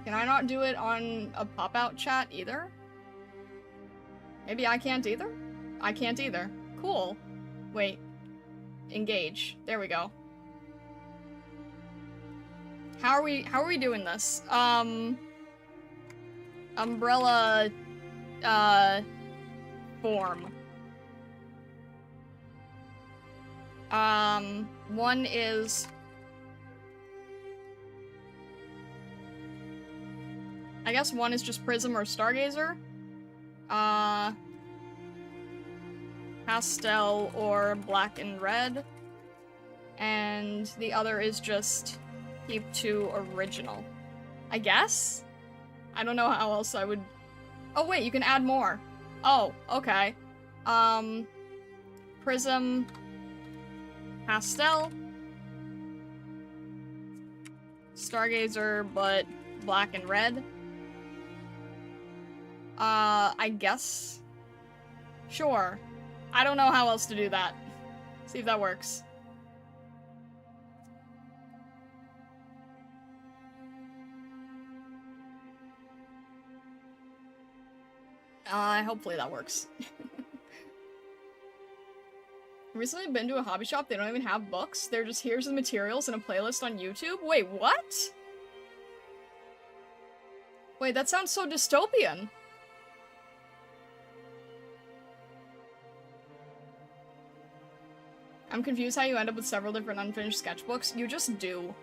Can I not do it on a pop-out chat either? Maybe I can't either? I can't either. Cool. Wait. Engage. There we go. How are we doing this? Umbrella, form. One is... I guess one is just Prism or Stargazer. Pastel or black and red. And the other is just keep to original. I guess? I don't know how else I would... Oh wait, you can add more. Oh, okay. Prism, pastel, Stargazer, but black and red. I guess? Sure. I don't know how else to do that. See if that works. Hopefully that works. Recently been to a hobby shop, they don't even have books. They're just, here's the materials and a playlist on YouTube. Wait, what? Wait, that sounds so dystopian. I'm confused how you end up with several different unfinished sketchbooks. You just do.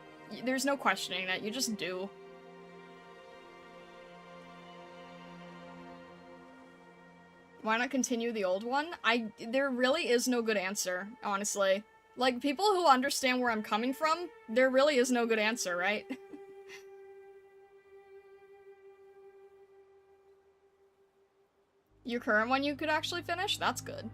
There's no questioning that, you just do. Why not continue the old one? There really is no good answer, honestly. Like, people who understand where I'm coming from, there really is no good answer, right? Your current one you could actually finish? That's good.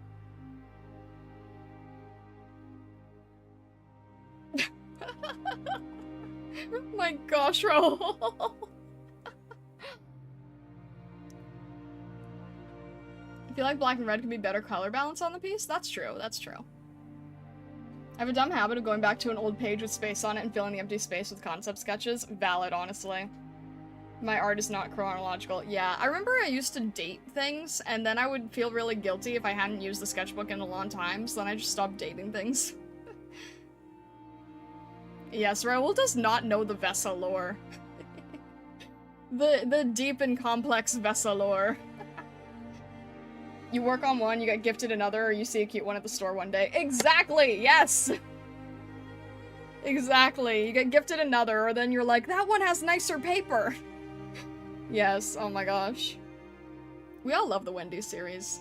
My gosh, Raul. I feel like black and red could be better color balance on the piece. That's true, that's true. I have a dumb habit of going back to an old page with space on it and filling the empty space with concept sketches. Valid, honestly. My art is not chronological. Yeah, I remember I used to date things, and then I would feel really guilty if I hadn't used the sketchbook in a long time, so then I just stopped dating things. Yes, Raoul does not know the Vesa lore. The deep and complex Vesa lore. You work on one, you get gifted another, or you see a cute one at the store one day. Exactly! Yes! Exactly. You get gifted another, or then you're like, that one has nicer paper! Yes, oh my gosh. We all love the Wendy series.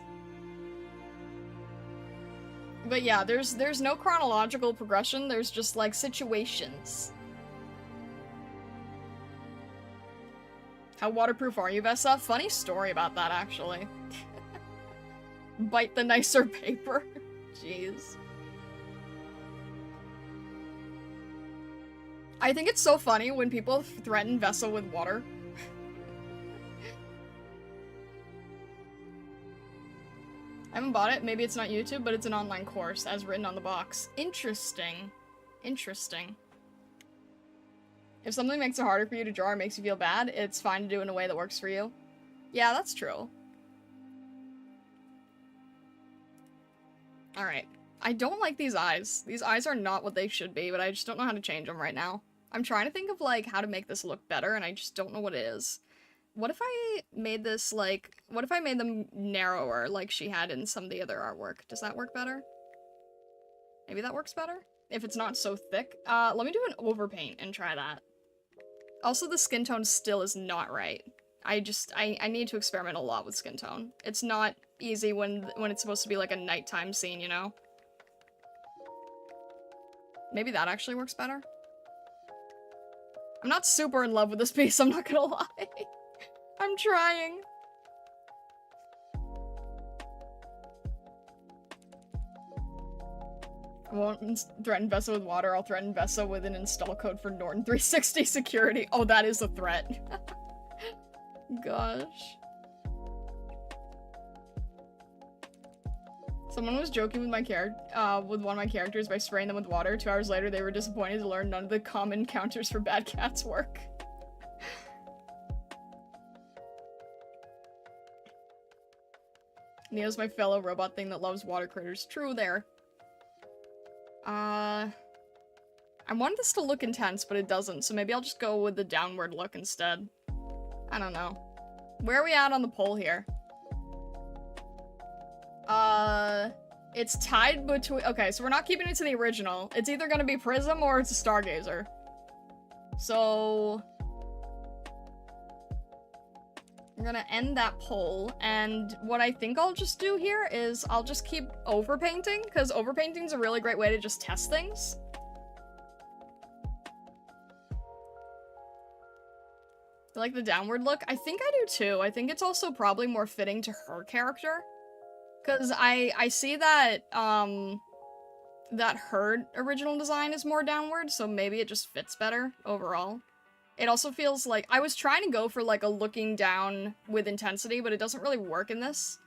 But yeah, there's no chronological progression, there's just, like, situations. How waterproof are you, Vesa? Funny story about that, actually. Bite the nicer paper. Jeez. I think it's so funny when people threaten Vesa with water. I haven't bought it. Maybe it's not YouTube, but it's an online course, as written on the box. Interesting. Interesting. If something makes it harder for you to draw or makes you feel bad, it's fine to do it in a way that works for you. Yeah, that's true. Alright. I don't like these eyes. These eyes are not what they should be, but I just don't know how to change them right now. I'm trying to think of, like, how to make this look better, and I just don't know what it is. What if I made this, like, what if I made them narrower, like she had in some of the other artwork? Does that work better? Maybe that works better? If it's not so thick. Let me do an overpaint and try that. Also, the skin tone still is not right. I need to experiment a lot with skin tone. It's not easy when it's supposed to be like a nighttime scene, you know? Maybe that actually works better? I'm not super in love with this piece, I'm not gonna lie. I'm trying. I won't threaten Vesa with water, I'll threaten Vesa with an install code for Norton 360 security. Oh, that is a threat. Gosh. Someone was joking with with one of my characters by spraying them with water. 2 hours later, they were disappointed to learn none of the common counters for bad cats work. Neo's my fellow robot thing that loves water critters. True there. I wanted this to look intense, but it doesn't, so maybe I'll just go with the downward look instead. I don't know. Where are we at on the poll here? It's tied between- okay, so we're not keeping it to the original. It's either gonna be Prism or it's a Stargazer. So... I'm gonna end that poll, and what I think I'll just do here is I'll just keep overpainting, because overpainting is a really great way to just test things. I like the downward look. I think I do too. I think it's also probably more fitting to her character. Because I see that, that her original design is more downward, so maybe it just fits better overall. It also feels like- I was trying to go for, like, a looking down with intensity, but it doesn't really work in this.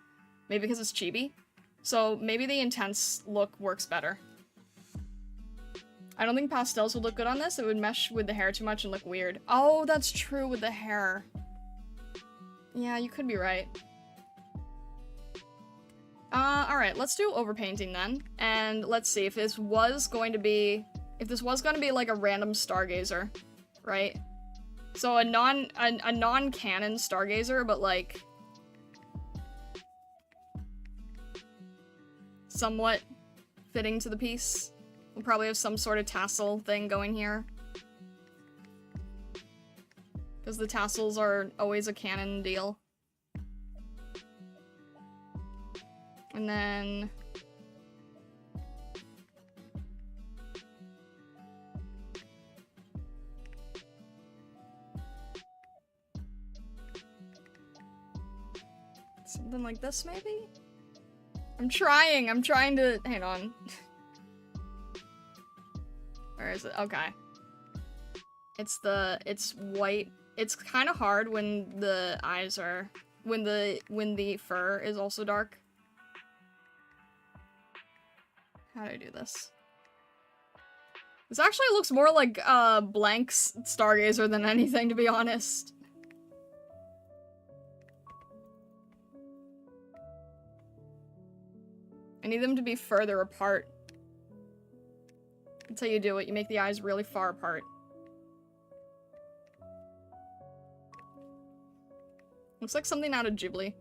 Maybe because it's chibi. So maybe the intense look works better. I don't think pastels would look good on this. It would mesh with the hair too much and look weird. Oh, that's true with the hair. Yeah, you could be right. Alright, let's do overpainting then. And let's see, if this was going to be like a random Stargazer, right? So a non-canon Stargazer, but like somewhat fitting to the piece. We'll probably have some sort of tassel thing going here. Because the tassels are always a canon deal. And then... something like this, maybe? I'm trying to... hang on. Where is it? Okay. It's white. It's kind of hard when the eyes are... when the fur is also dark. How do I do this? This actually looks more like, Blank's Stargazer than anything, to be honest. I need them to be further apart. That's how you do it. You make the eyes really far apart. Looks like something out of Ghibli.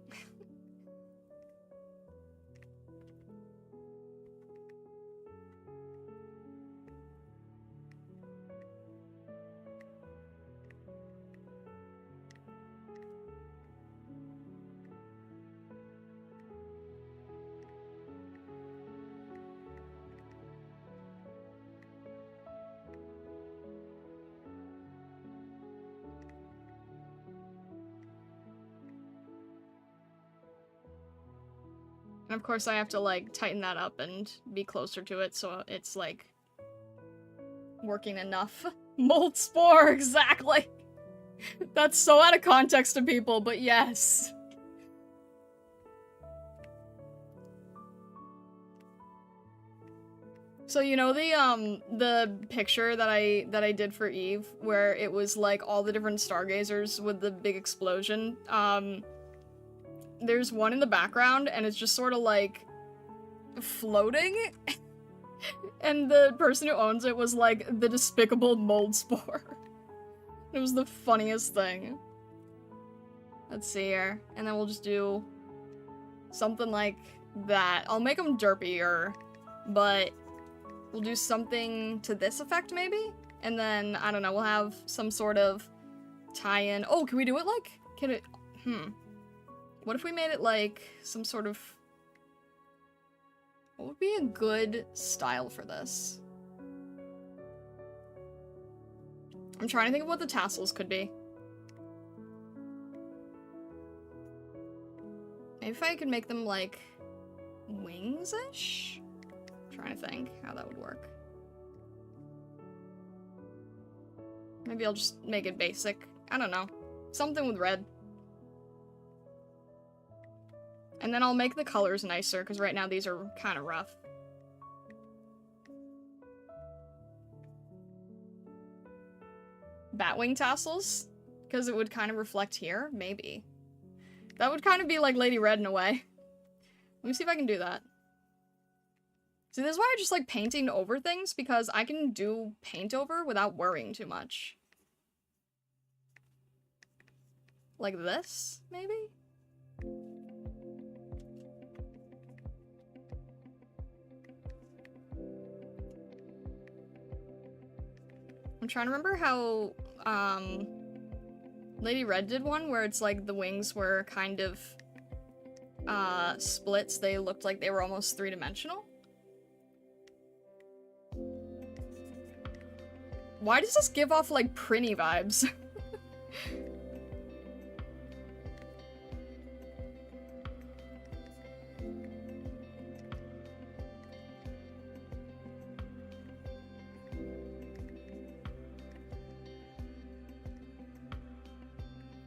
And of course I have to, like, tighten that up and be closer to it so it's, like, working enough. Mold spore, exactly! That's so out of context to people, but yes. So you know the picture that I did for Eve, where it was like all the different stargazers with the big explosion? There's one in the background, and it's just sort of like floating. And the person who owns it was like the despicable mold spore. It was the funniest thing. Let's see here, and then we'll just do something like that. I'll make them derpier, but we'll do something to this effect, maybe? And then, I don't know, we'll have some sort of tie-in. Oh, can we do it like... Can it... What if we made it like some sort of... What would be a good style for this? I'm trying to think of what the tassels could be. Maybe if I could make them like... wings-ish? Trying to think how that would work. Maybe I'll just make it basic. I don't know. Something with red. And then I'll make the colors nicer, because right now these are kind of rough. Batwing tassels? Because it would kind of reflect here? Maybe. That would kind of be like Lady Red in a way. Let me see if I can do that. See, this is why I just like painting over things, because I can do paint over without worrying too much. Like this, maybe? I'm trying to remember how, Lady Red did one where it's like the wings were kind of, splits. They looked like they were almost three-dimensional. Why does this give off, like, Prinny vibes?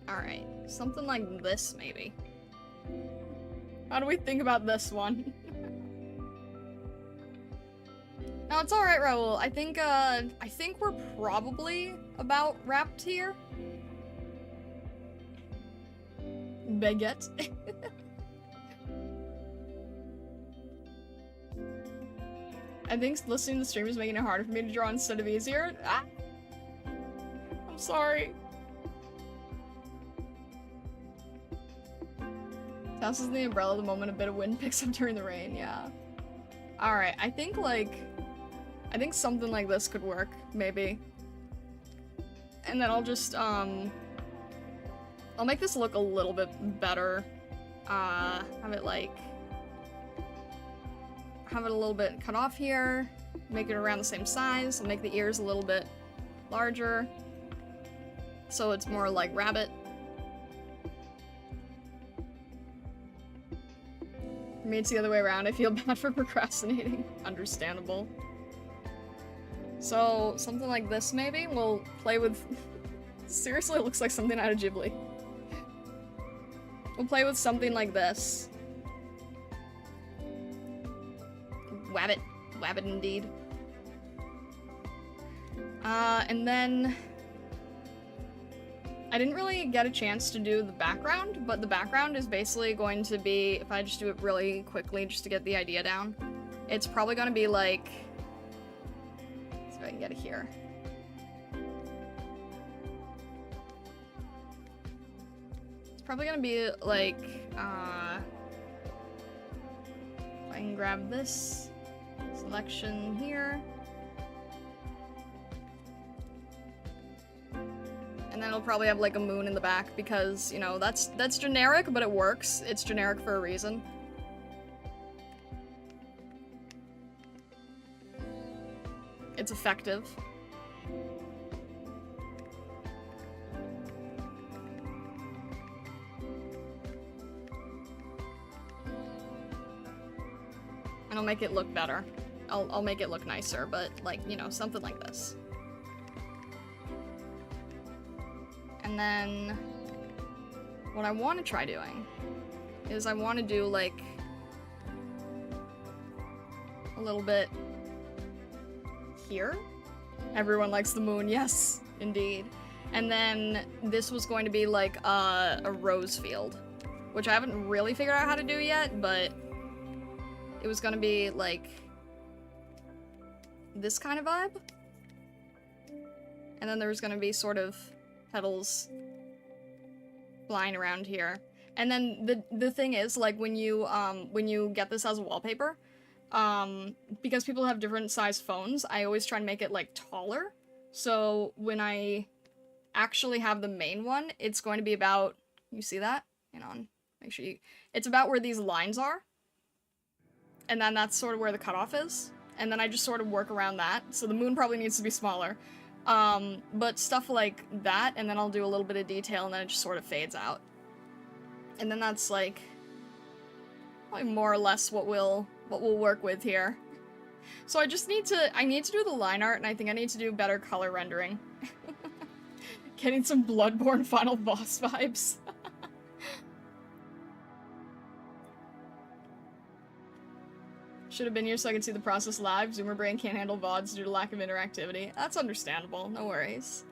Alright, something like this, maybe. How do we think about this one? No, it's alright, Raul. I think we're probably about wrapped here. Baguette. I think listening to the stream is making it harder for me to draw instead of easier. Ah! I'm sorry. Tassels in the umbrella the moment a bit of wind picks up during the rain, yeah. Alright, I think something like this could work, maybe. And then I'll just, I'll make this look a little bit better. Have it a little bit cut off here. Make it around the same size. I'll make the ears a little bit larger. So it's more like rabbit. For me, it's the other way around. I feel bad for procrastinating. Understandable. So, something like this, maybe? We'll play with... Seriously, it looks like something out of Ghibli. We'll play with something like this. Wabbit. Wabbit indeed. And then... I didn't really get a chance to do the background, but the background is basically going to be, if I just do it really quickly just to get the idea down, it's probably going to be like... get it here. It's probably gonna be like, if I can grab this selection here. And then it'll probably have like a moon in the back because, you know, that's generic, but it works. It's generic for a reason. It's effective. And I'll make it look better. I'll make it look nicer, but like, you know, something like this. And then what I want to try doing is I want to do like a little bit here. Everyone likes the moon, yes, indeed. And then this was going to be like a rose field, which I haven't really figured out how to do yet, but it was gonna be like this kind of vibe. And then there was gonna be sort of petals flying around here. And then the thing is, like, when you get this as a wallpaper, because people have different size phones, I always try and make it like taller. So when I actually have the main one, it's going to be about, you see that? Hang on, make sure you, it's about where these lines are. And then that's sort of where the cutoff is. And then I just sort of work around that. So the moon probably needs to be smaller. But stuff like that, and then I'll do a little bit of detail, and then it just sort of fades out. And then that's like probably more or less what we'll work with here. So I just need to do the line art, and I think I need to do better color rendering. Getting some Bloodborne final boss vibes. Should have been here so I could see the process live. Zoomer brain can't handle VODs due to lack of interactivity. That's understandable, no worries.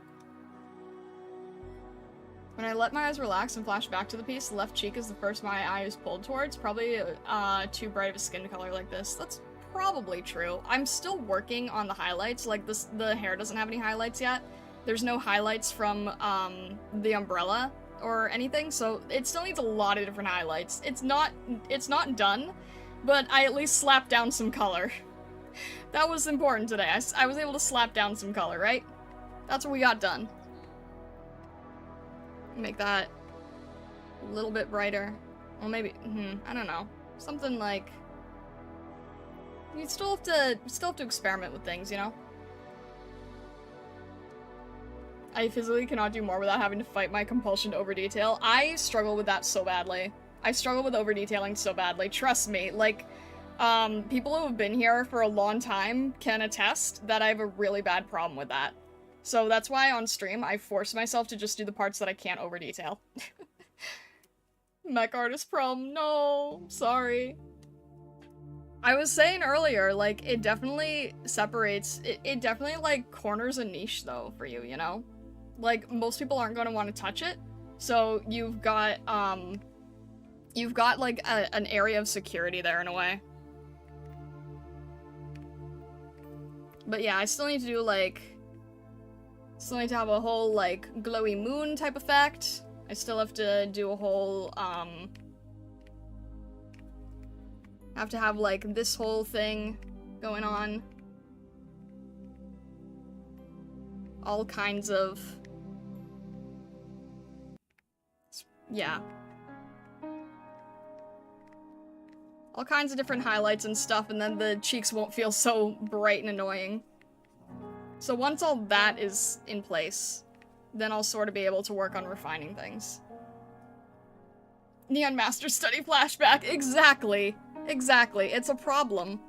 When I let my eyes relax and flash back to the piece, the left cheek is the first my eye is pulled towards. Probably too bright of a skin color like this. That's probably true. I'm still working on the highlights. Like, the hair doesn't have any highlights yet. There's no highlights from the umbrella or anything, so it still needs a lot of different highlights. It's not done. But I at least slapped down some color. That was important today. I was able to slap down some color, right? That's what we got done. Make that a little bit brighter. Well, maybe, I don't know. Something like... You still have to experiment with things, you know? I physically cannot do more without having to fight my compulsion to over-detail. I struggle with that so badly. I struggle with over-detailing so badly, trust me. Like, people who have been here for a long time can attest that I have a really bad problem with that. So that's why on stream, I force myself to just do the parts that I can't over-detail. Mech artist problem, no, sorry. I was saying earlier, like, it definitely separates, it definitely, like, corners a niche, though, for you, you know? Like, most people aren't gonna want to touch it, so you've got, like, an area of security there, in a way. But yeah, I still need to do, like... Still need to have a whole, like, glowy moon type effect. I still have to do a whole, have to have, like, this whole thing going on. All kinds of... Yeah. All kinds of different highlights and stuff, and then the cheeks won't feel so bright and annoying. So once all that is in place, then I'll sort of be able to work on refining things. Neon Master Study flashback, exactly! Exactly, it's a problem.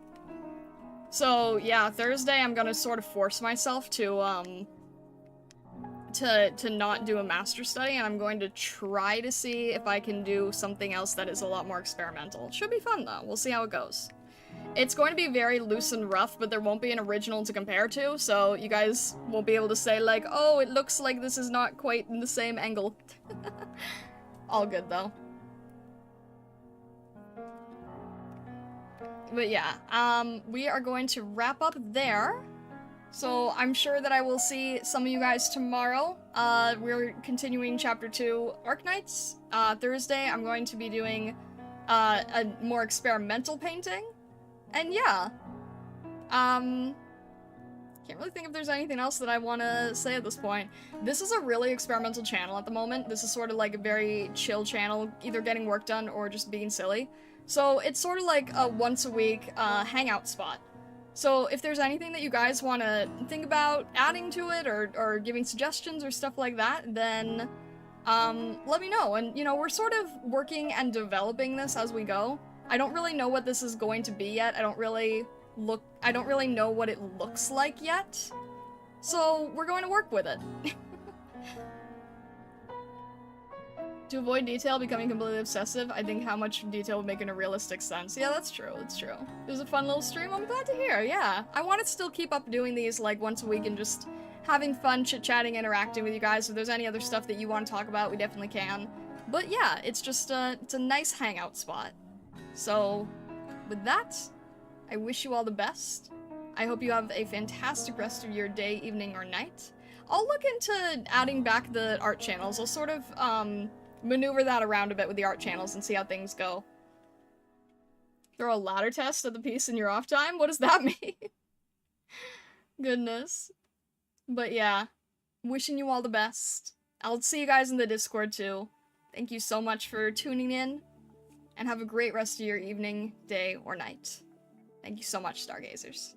So yeah, Thursday I'm gonna sort of force myself to not do a master study, and I'm going to try to see if I can do something else that is a lot more experimental. Should be fun though, we'll see how it goes. It's going to be very loose and rough, but there won't be an original to compare to, so you guys won't be able to say like, oh, it looks like this is not quite in the same angle. All good though. But yeah, we are going to wrap up there. So I'm sure that I will see some of you guys tomorrow. We're continuing Chapter 2 Arknights. Thursday, I'm going to be doing a more experimental painting. And yeah, can't really think if there's anything else that I want to say at this point. This is a really experimental channel at the moment. This is sort of like a very chill channel, either getting work done or just being silly. So it's sort of like a once a week hangout spot. So if there's anything that you guys want to think about adding to it or giving suggestions or stuff like that, then let me know. And, you know, we're sort of working and developing this as we go. I don't really know what this is going to be yet. I don't really know what it looks like yet. So we're going to work with it. To avoid detail becoming completely obsessive, I think how much detail would make in a realistic sense. Yeah, that's true, that's true. It was a fun little stream, I'm glad to hear, yeah. I want to still keep up doing these, like, once a week and just having fun, chit-chatting, interacting with you guys. If there's any other stuff that you want to talk about, we definitely can. But yeah, it's just, it's a nice hangout spot. So, with that, I wish you all the best. I hope you have a fantastic rest of your day, evening, or night. I'll look into adding back the art channels. I'll sort of, maneuver that around a bit with the art channels and see how things go. Throw a ladder test at the piece in your off time? What does that mean? Goodness. But yeah, wishing you all the best. I'll see you guys in the Discord too. Thank you so much for tuning in, and have a great rest of your evening, day, or night. Thank you so much, Stargazers.